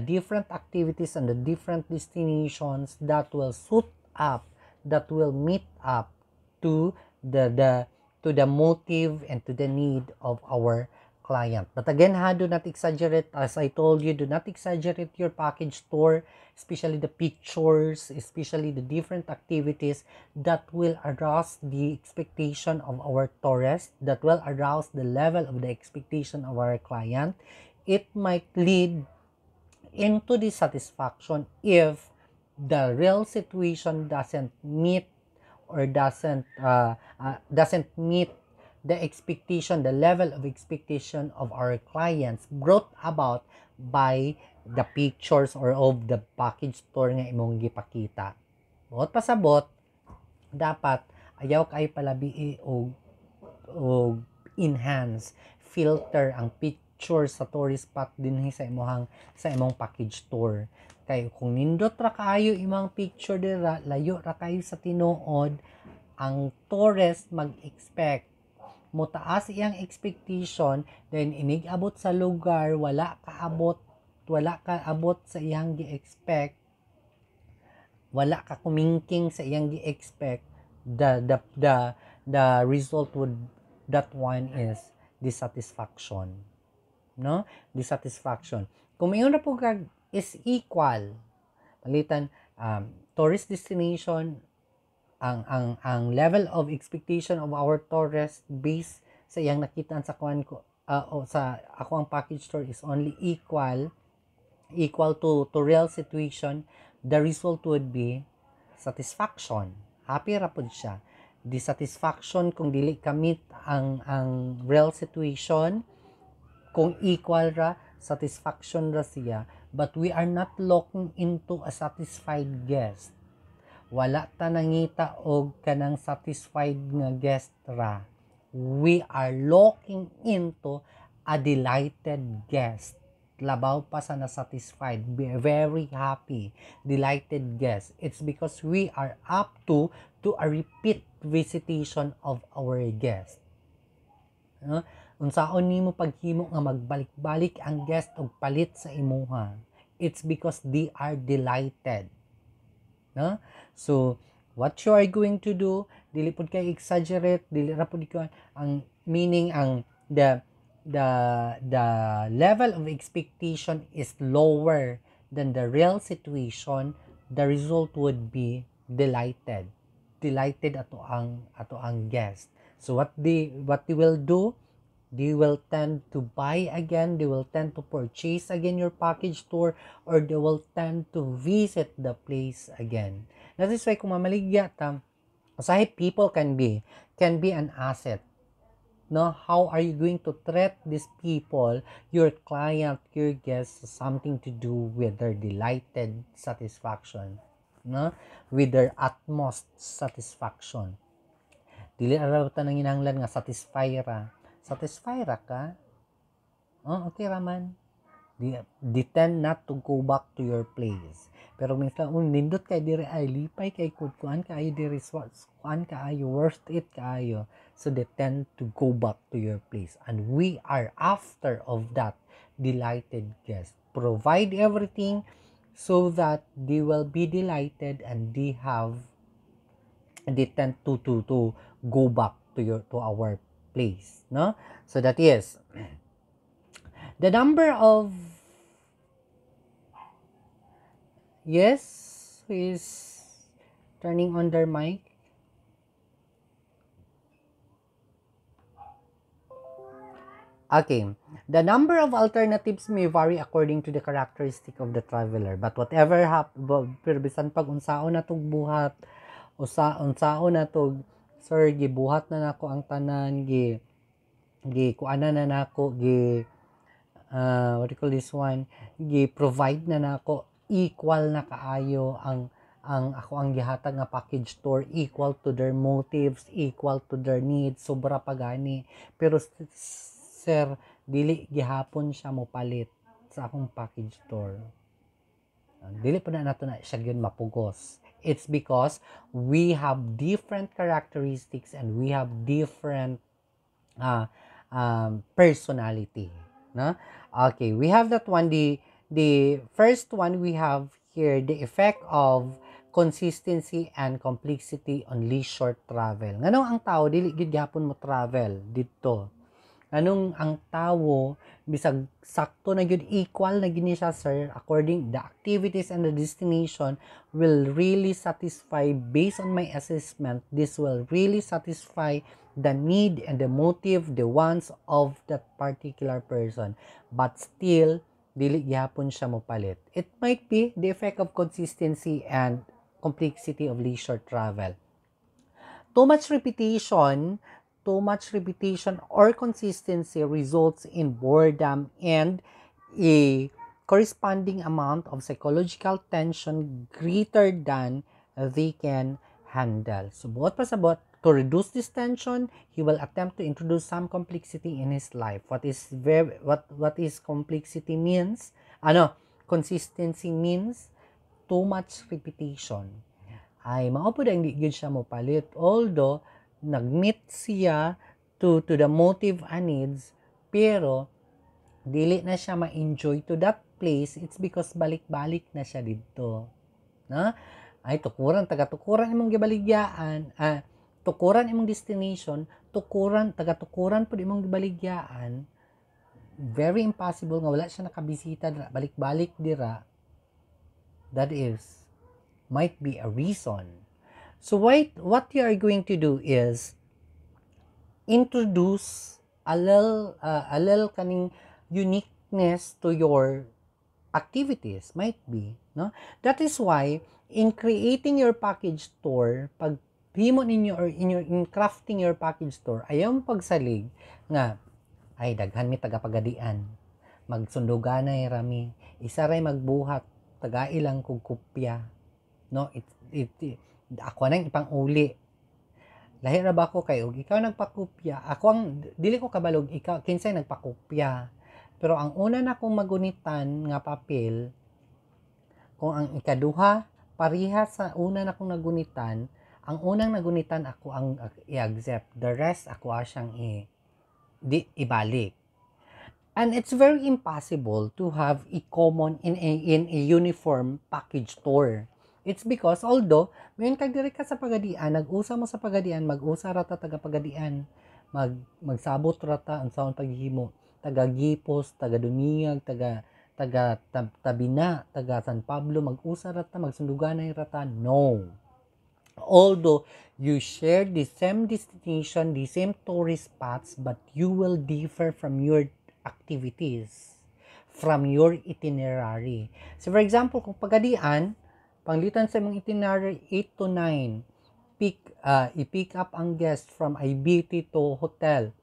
different activities and the different destinations that will suit up, that will meet up to the motive and to the need of our client. But again, do not exaggerate. As I told you, do not exaggerate your package tour, especially the pictures, especially the different activities that will arouse the expectation of our tourist, that will arouse the level of the expectation of our client. It might lead into dissatisfaction if the real situation doesn't meet or doesn't meet the expectation, the level of expectation of our clients brought about by the pictures or of the package tour nga imong gipakita. Bukod pasabot, dapat ayaw kay palabi og enhance, filter ang picture sa tourist spot dinhi sa imong package tour. Kay kung nindot ra kaayo imong picture dira, layo ra kayo sa tinuod, ang tourist mag-expect, mutaas iyang expectation, then inigabot sa lugar, wala ka abot sa iyang gi-expect, wala ka kumingking sa iyang gi-expect, the result would, that one is dissatisfaction, no? Dissatisfaction. Kung mayroon na po kag is equal, palitan, tourist destination, ang level of expectation of our tourist based sa iyang nakitaan sa kuan ko, o sa ako ang package tour is only equal to real situation, the result would be satisfaction. Happy ra pud siya. Dissatisfaction kung dili ka meet ang real situation, kung equal ra, satisfaction ra siya, but we are not looking into a satisfied guest. Wala ta nangita og kanang satisfied nga guest ra. We are looking into a delighted guest. Labaw pa sa na-satisfied, very happy, delighted guest. It's because we are up to a repeat visitation of our guest. Unsaon nimo paghimo nga magbalik-balik ang guest og palit sa imuha? It's because they are delighted. No? So, what you are going to do, dili pud kay exaggerate, dili ra pud ka ang meaning, ang the level of expectation is lower than the real situation, the result would be delighted ato ang guest. So what they will do, they will tend to buy again, they will tend to purchase again your package tour, or they will tend to visit the place again. That is why kung mamaligya ta, usahay people can be an asset. No, how are you going to treat these people, your client, your guests, something to do with their delighted satisfaction, no, with their utmost satisfaction. Dili araw ta nang hinahanglan nga satisfy ra ka, okay raman, they tend not to go back to your place. Pero minsan nindot kay dire, ay lipay kay kuan kaayo dire, kuan kaayo, worth it kaayo, so they tend to go back to your place, and we are after of that delighted guest. Provide everything so that they will be delighted, and they tend to go back to our place, no? So that is the number of, yes, who is turning on their mic? Okay, the number of alternatives may vary according to the characteristic of the traveler, but whatever pero bisan pag unsaon na tog buhat, unsaon na tog, sir, gibuhat na nako ang tanan, kuana na nako, what do you call this one, provide na nako, equal na kaayo ang ako ang gihatag nga package tour, equal to their motives, equal to their needs, sobra pa gani. Pero sir, dili gihapon siya mo palit sa akong package tour. Dili pa na nato na siya gyud mapugos. It's because we have different characteristics and we have different personality, no? Okay, we have that one. The first one we have here, the effect of consistency and complexity on leisure travel. Nganong ang tao dili gid gyapon mo travel dito? Anong ang tao, bisag sakto na yun, equal na gini siya, sir, according the activities and the destination will really satisfy, based on my assessment, this will really satisfy the need and the motive, the wants of that particular person. But still, dili gyapon siya mo palit. It might be the effect of consistency and complexity of leisure travel. Too much repetition or consistency results in boredom and a corresponding amount of psychological tension greater than they can handle. So, buot pa sabot, to reduce this tension, he will attempt to introduce some complexity in his life. What is complexity means? Consistency means too much repetition. Ay mao pud ang di gyud siya mo palit, although nag-meet siya to the motive and needs, pero dili na siya ma-enjoy to that place. It's because balik-balik na siya dito, no? ay tukuran taga-tukuran imong gibaligyaan, tukuran imong destination, taga-tukuran pud imong gibaligyaan, very impossible nga wala siya nakabisita dira, balik-balik dira. That is might be a reason. So what you are going to do is introduce a little kaning uniqueness to your activities, might be, no? That is why in creating your package store, pag himo ninyo or in crafting your package store, ayaw pagsalig nga ay daghan mi tagapagadian, magsunduganay rami, isa ray magbuhat taga ilang kog kopya, no? Ako nang ipang uli, lahi ra ba ko kay og ikaw nagpakopya, ako ang dili ko kabalog ikaw kinsay nagpakopya. Pero ang una na kong magunitan nga papel, kung ang ikaduha pareha sa una na kong nagunitan, ang unang nagunitan ako ang i-accept, the rest ako asyang ibalik. And it's very impossible to have a common in a uniform package store. It's because although mayon kag diri ka sa pagadian, nag-usa mo sa pagadian, mag-usa rata taga pagadian, magsabot rata ang saon paghimo, taga Gipos, taga Dumingag, taga Tabina, taga San Pablo, mag-usa rata, magsunduganay rata. No. Although you share the same destination, the same tourist spots, but you will differ from your activities, from your itinerary. So for example, kung pagadian, panglitan sa mong itinerary 8 to 9, i-pick up ang guest from IBT to hotel,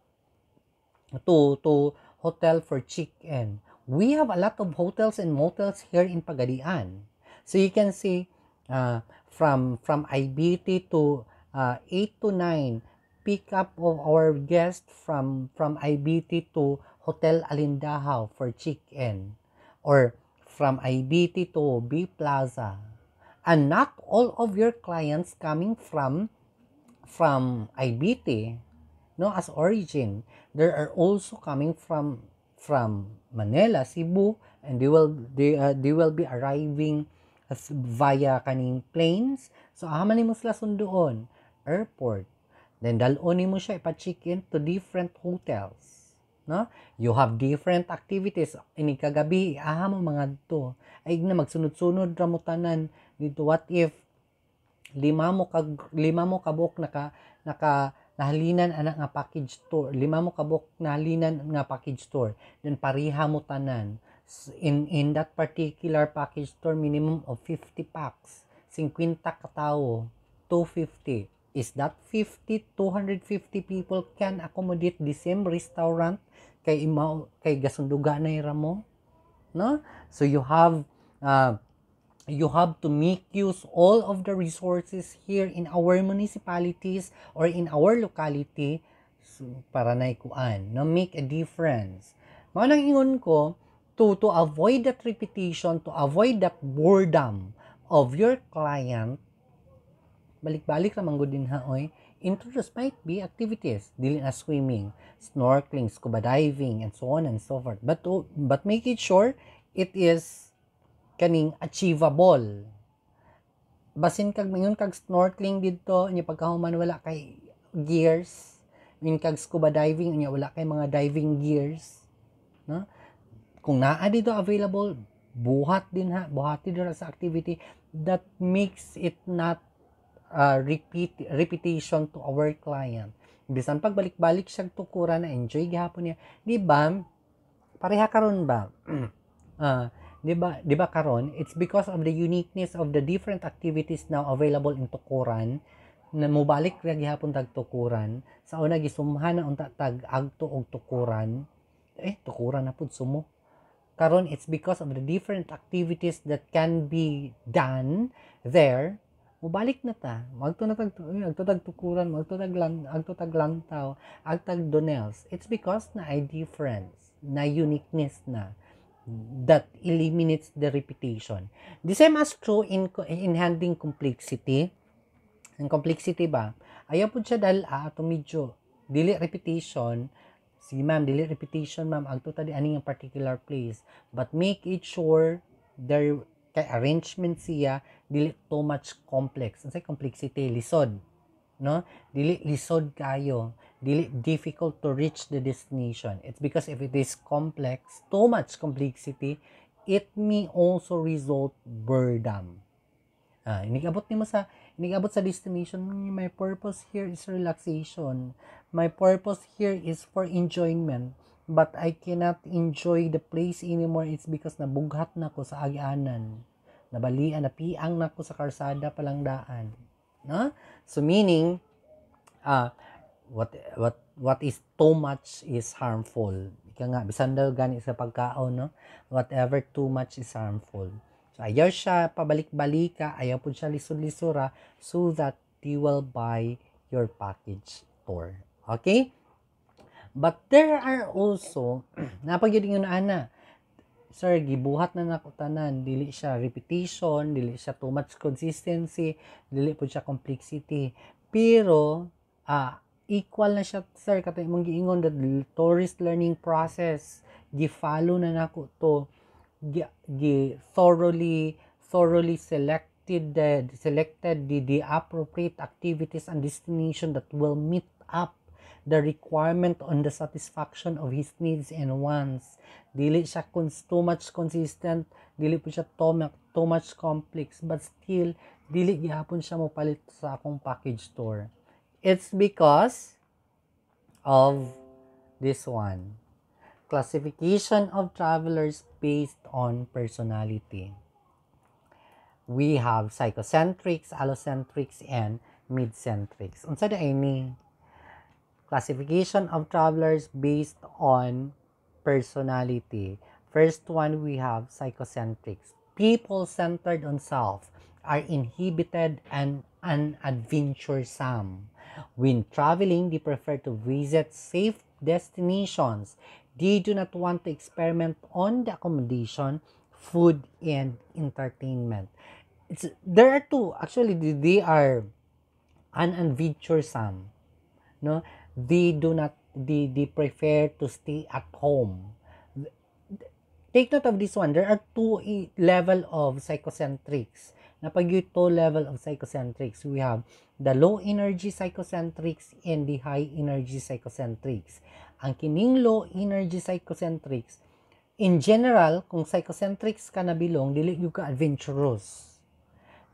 to hotel for check-in. We have a lot of hotels and motels here in Pagadian. So you can see from IBT to 8 to 9, pick up of our guest from IBT to Hotel Alindahaw for check-in, or from IBT to B Plaza. And not all of your clients coming from IBT, no, as origin. There are also coming from Manila, Cebu, and they will be arriving via kaning planes. So aman nimo sila sunduon airport. Then dalon nimo siya ipa-check-in to different hotels, no? You have different activities ini kagabi, aha mo mga to. Ay na magsunod-sunod ra mo tanan dito. What if lima mo kabuk nahalinan anak nga package tour, 5 mo kabuk nahalinan nga package tour, then pariha mo tanan in that particular package tour, minimum of 50 packs, 50 ka tao, 250. Is that 250 people can accommodate the same restaurant kay gasunduganay ra mo, no? So you have to make use all of the resources here in our municipalities or in our locality, so, para naikuan, no, make a difference. Mao nang ingon ko, to avoid that repetition, to avoid that boredom of your client, balik-balik ra manggod din haoy, introduce might be activities dili na swimming, snorkeling, scuba diving, and so on and so forth, but make it sure it is kaning achievable. Basin kag mayon kag snorkeling didto nya pagkahuman wala kay gears, min kag scuba diving nya wala kay mga diving gears, no? Kung naa dito available, buhati dira sa activity that makes it not repetition to our client. Bisan pag balik-balik siya tukuran na enjoy gihapon niya, di ba? Pareha karon ba? Di ba karon, it's because of the uniqueness of the different activities now available in tukuran na mobalik ra gihapon tag tukuran. Sa una gisumhan na unta tag agto og tukuran. Tukuran na pud sumo. Karon it's because of the different activities that can be done there. Mobalik na ta. Magto tag tukuran, agto tag lantaw, agtag donels. It's because na ay difference, na uniqueness na, that eliminates the repetition. The same as true in handling complexity. Ang complexity ba, ayaw po siya dahil ato medyo dili repetition. Sige ma'am, dili repetition ma'am, agto ta di aning particular place, but make it sure there kay arrangement siya dili too much complex. Unsay complexity? Lisod, no? Dili lisod kayo, dili difficult to reach the destination. It's because if it is complex, too much complexity, it may also result boredom. Inigabot sa destination, my purpose here is relaxation. My purpose here is for enjoyment. But I cannot enjoy the place anymore. It's because nabughat na ko sa agianan. Nabalian, napiang na ko sa karsada palang daan. No? So meaning, what is too much is harmful. Ika nga, bisan daw gani sa pagkaon, no? Whatever too much is harmful. So, ayaw siya pabalik-balika, ayaw po siya lisod-lisura so that you will buy your package tour. Okay? But there are also, napagyuding yun ana, sir, gibuhat na nakutanan, dili siya repetition, dili siya too much consistency, dili po siya complexity. Pero, equal na siya, sir, katong imong giingon, the tourist learning process, gi-follow na nako to, thoroughly selected the appropriate activities and destination that will meet up the requirement on the satisfaction of his needs and wants. Dili siya too much consistent, dili po siya too much complex, but still dili gihapon siya mopalit sa akong package tour. It's because of this one. Classification of travelers based on personality. We have psychocentrics, allocentrics, and midcentrics. Unsa day ni? Classification of travelers based on personality. First one, we have psychocentrics. People centered on self are inhibited and unadventuresome. When traveling, they prefer to visit safe destinations. They do not want to experiment on the accommodation, food, and entertainment. There are two. Actually, they are unadventuresome. No? They prefer to stay at home. Take note of this one. There are two level of psychocentrics. Napag-2 level of psychocentrics. We have the low energy psychocentrics and the high energy psychocentrics. Ang kining low energy psychocentrics, in general, kung psychocentrics ka nabilong, dili yung ka adventurous.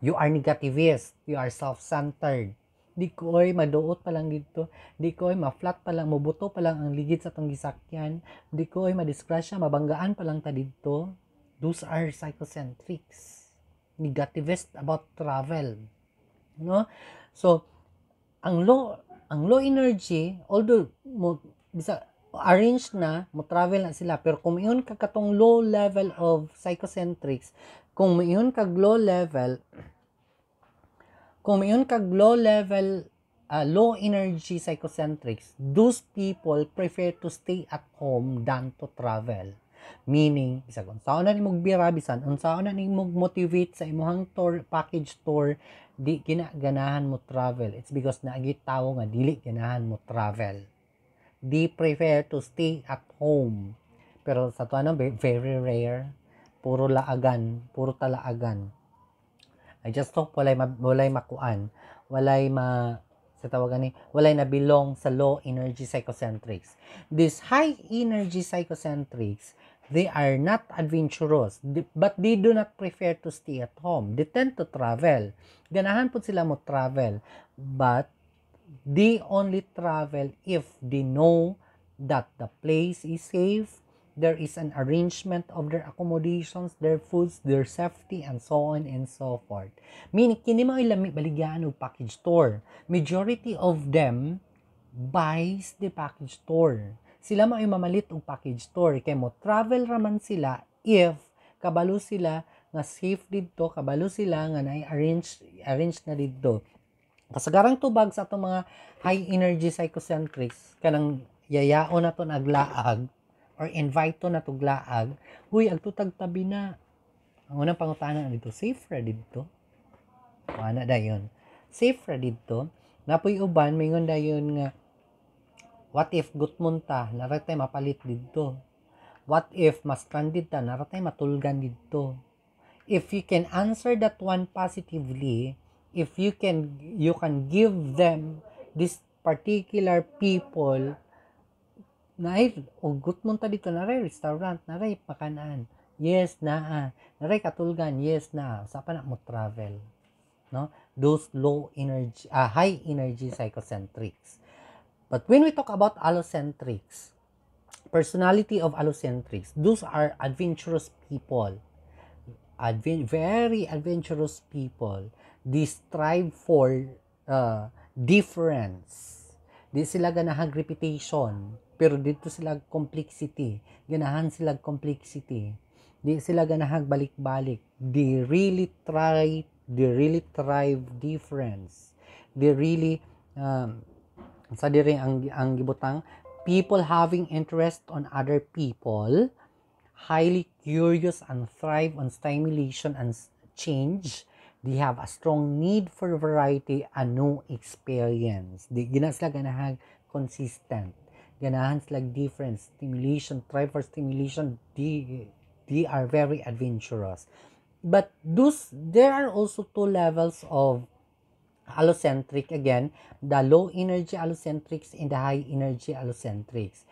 You are negativist. You are self-centered. Di ko ay maduot pa lang dito. Di ko ay ma-flat pa lang, mabuto pa lang ang ligid sa tong gisakyan. Di ko ay madisgrasya, mabanggaan pa lang ta dito. Those are psychocentrics. Negativist about travel. No? So, ang low energy, although bisa arrange na, mo travel na sila, pero kung iyon ka katong low level of psychocentrics, kung iyon kag low level, low energy psychocentrics, those people prefer to stay at home than to travel. Meaning, bisag unsaon na nimog bira, bisan unsaon na nimog motivate sa imong tour, package tour, di ginaganahan mo travel. It's because naagi tawo nga dili ganahan mo travel. They prefer to stay at home. Pero sa to very rare, puro talaagan. I just hope walay makuan, walay nabilong sa low energy psychocentrics. These high energy psychocentrics, they are not adventurous, but they do not prefer to stay at home. They tend to travel. Ganahan po sila mo travel, but they only travel if they know that the place is safe, there is an arrangement of their accommodations, their foods, their safety, and so on and so forth. Meaning, kini mga ilami baligyan og package tour. Majority of them buys the package tour. Sila may mamalit og package tour. Kaya mo travel raman sila if kabalo sila nga safe dito, kabalo sila nga na-arrange na dito. Kasagarang tubag sa atong mga high energy psychocentrics, kanang yayaon na to naglaag, or invite to na tuglaag, huy, agtutag tabi na. Ang unang pangutana dito, safe ra dito. Wala dayon. Safe ra dito. Napoy uban, mingon dayon nga, what if gutmon ta, naratay mapalit dito. What if mas stranded ta, naratay matulgan dito. if you can answer that one positively, if you can give them this particular people naay ugot mo ta dito, naray restaurant, naray pakanan, yes na, naray katulgan, yes na, sa pa na mo travel, no? Those low energy, high energy psychocentrics. But when we talk about allocentrics, personality of allocentrics, those are adventurous people, very adventurous people. They strive for difference. Di sila ganahag reputation, pero dito sila complexity. Ganahan sila complexity. Di sila ganahag balik-balik. They really thrive difference. They really sa diri ang gibutang, people having interest on other people, highly curious and thrive on stimulation and change. They have a strong need for variety and new experience. Di gina sila ganahag consistent. Ganahan sila different stimulation, thrive for stimulation. They are very adventurous. But there are also two levels of allocentric. Again, the low energy allocentrics and the high energy allocentrics.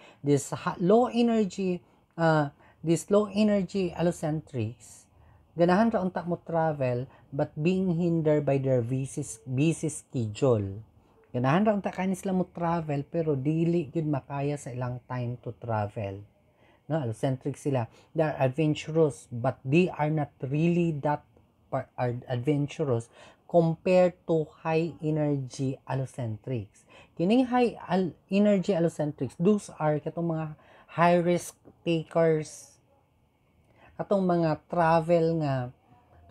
Low energy allocentrics, ganahan ra unta mo travel but being hindered by their busy schedule. Ganahan ra unta kani sila mo travel pero dili gyud makaya sa ilang time to travel. No, allocentric sila. They are adventurous but they are not really that adventurous compared to high energy allocentrics. Kining high energy allocentrics, those are katong mga high risk takers, katong mga travel nga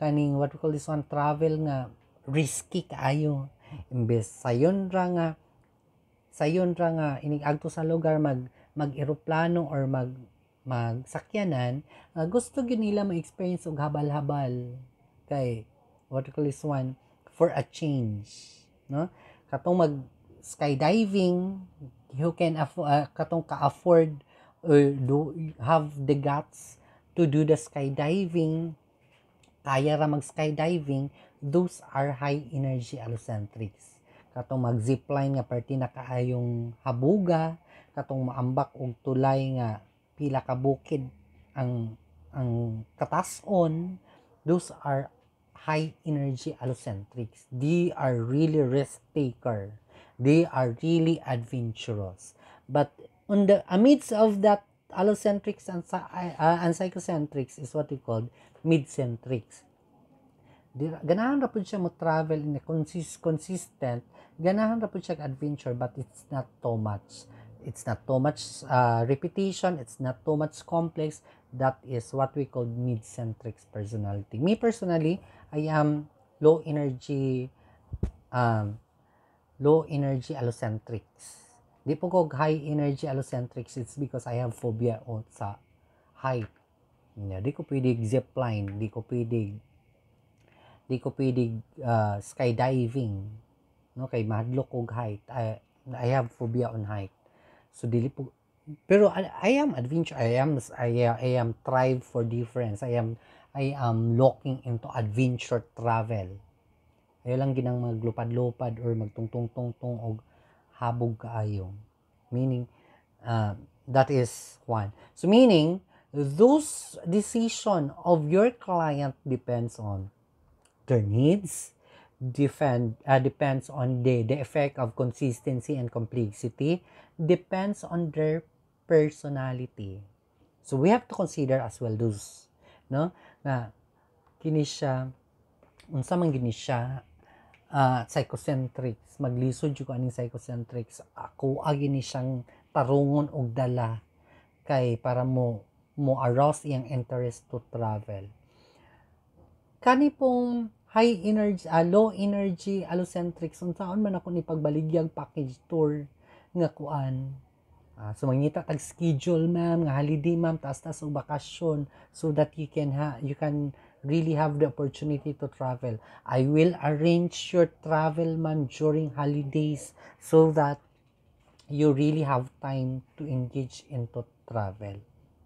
kaning what we call this one, travel nga risky kaayo. Imbes sayon ra nga inig agto sa lugar mag-eroplano or magsakyanan, gusto gyud nila ma-experience og habal-habal kay what we call this one, for a change, no? Katong mag skydiving, you can katong ka-afford or have the guts to do the skydiving, kaya ra mag-skydiving, those are high energy allocentrics. Katong mag-zipline nga party na kaayong habuga, katong maambak og tulay nga pila ka bukid ang katason, those are high energy allocentrics. They are really risk taker. They are really adventurous. But on the amidst of that allocentrics and psychocentrics is what we call mid-centrics. Ganahan ra pud siya mo travel in a consistent, ganahan ra pud siya adventure, but it's not too much. It's not too much repetition, it's not too much complex. That is what we call mid-centrics personality. Me personally, I am low energy allocentrics. Di po ko high energy allocentrics. It's because I have phobia sa height. Di ko pwede zipline, di ko pwede skydiving. No, kay mahadlok og height. I have phobia on height. So dili po, pero I am adventure. I am thrive for difference. I am looking into adventure travel. Ayo lang ginang maglupad-lupad or magtungtong-tungtong og habog kaayo. Meaning that is one. So meaning those decision of your client depends on their needs, depends on the effect of consistency and complexity, depends on their personality. So we have to consider as well those, no, na kini siya unsa man gini siya psychocentrics, maglisod jud ko aning psychocentrics, ako gini siyang tarungon og dala kay para mo arouse iyang interest to travel. Kani pong high energy, low energy allocentrics, unsaon man ako ni pagbaligyag package tour nga kuan. So mangita tag schedule ma'am, nga holiday ma'am, taas-taas og bakasyon so that you can really have the opportunity to travel. I will arrange your travel ma'am during holidays so that you really have time to engage into travel.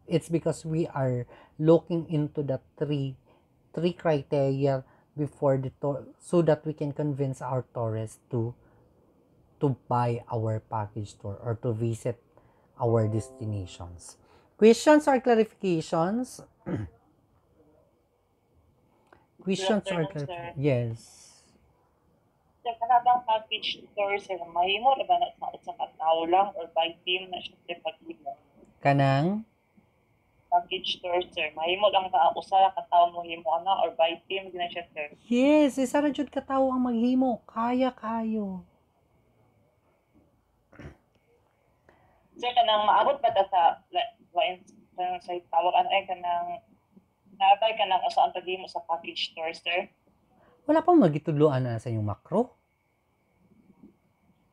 It's because we are looking into the three 3 criteria before so that we can convince our tourist to buy our package tour or to visit our destinations. Questions or clarifications? Good Questions or afternoon, sir. clarifications? Yes. Sir, kanabang package tour, sir, mahimo na ba na sa katao lang or by team na siya sir paghimo? Kanang? Package tour, sir, mahimo lang ba usa ka tawo mo himo ana or by team gina siya, sir? Yes, isa ra jud ka tawo ang maghimo. Kaya kayo. Sir, kanang maabot ba ta sa sa tawag ano ay kanang naabay ka nang usa ang paghimo sa package tour, sir? Wala pang magitudloan na sa inyong makro.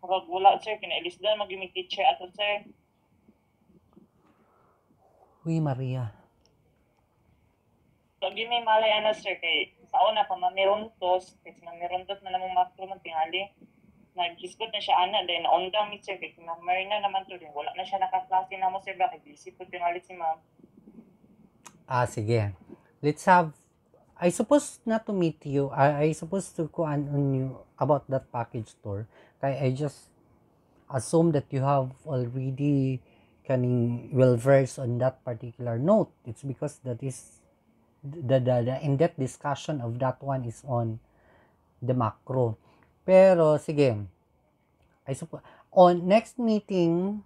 Kapag wala, sir, kinailisdan mag-gimig teacher ato, sir. Uy, Maria. So, gimi malay ana, sir, kay sa una pa mamiruntos, kasi mamiruntos na namang makro man tingali. Nag-hisgot na siya ana, dahil naundang mi, sir, kay kinamar na naman to, wala na siya nakaklase na mo, sir, bakit busy po tingali si ma'am. Sige. Let's have, I supposed not to meet you. I supposed to kuan on you about that package tour. Kaya I just assume that you have already kaning well versed on that particular note. It's because that is the in-depth discussion of that one is on the macro. Pero sige. I suppose on next meeting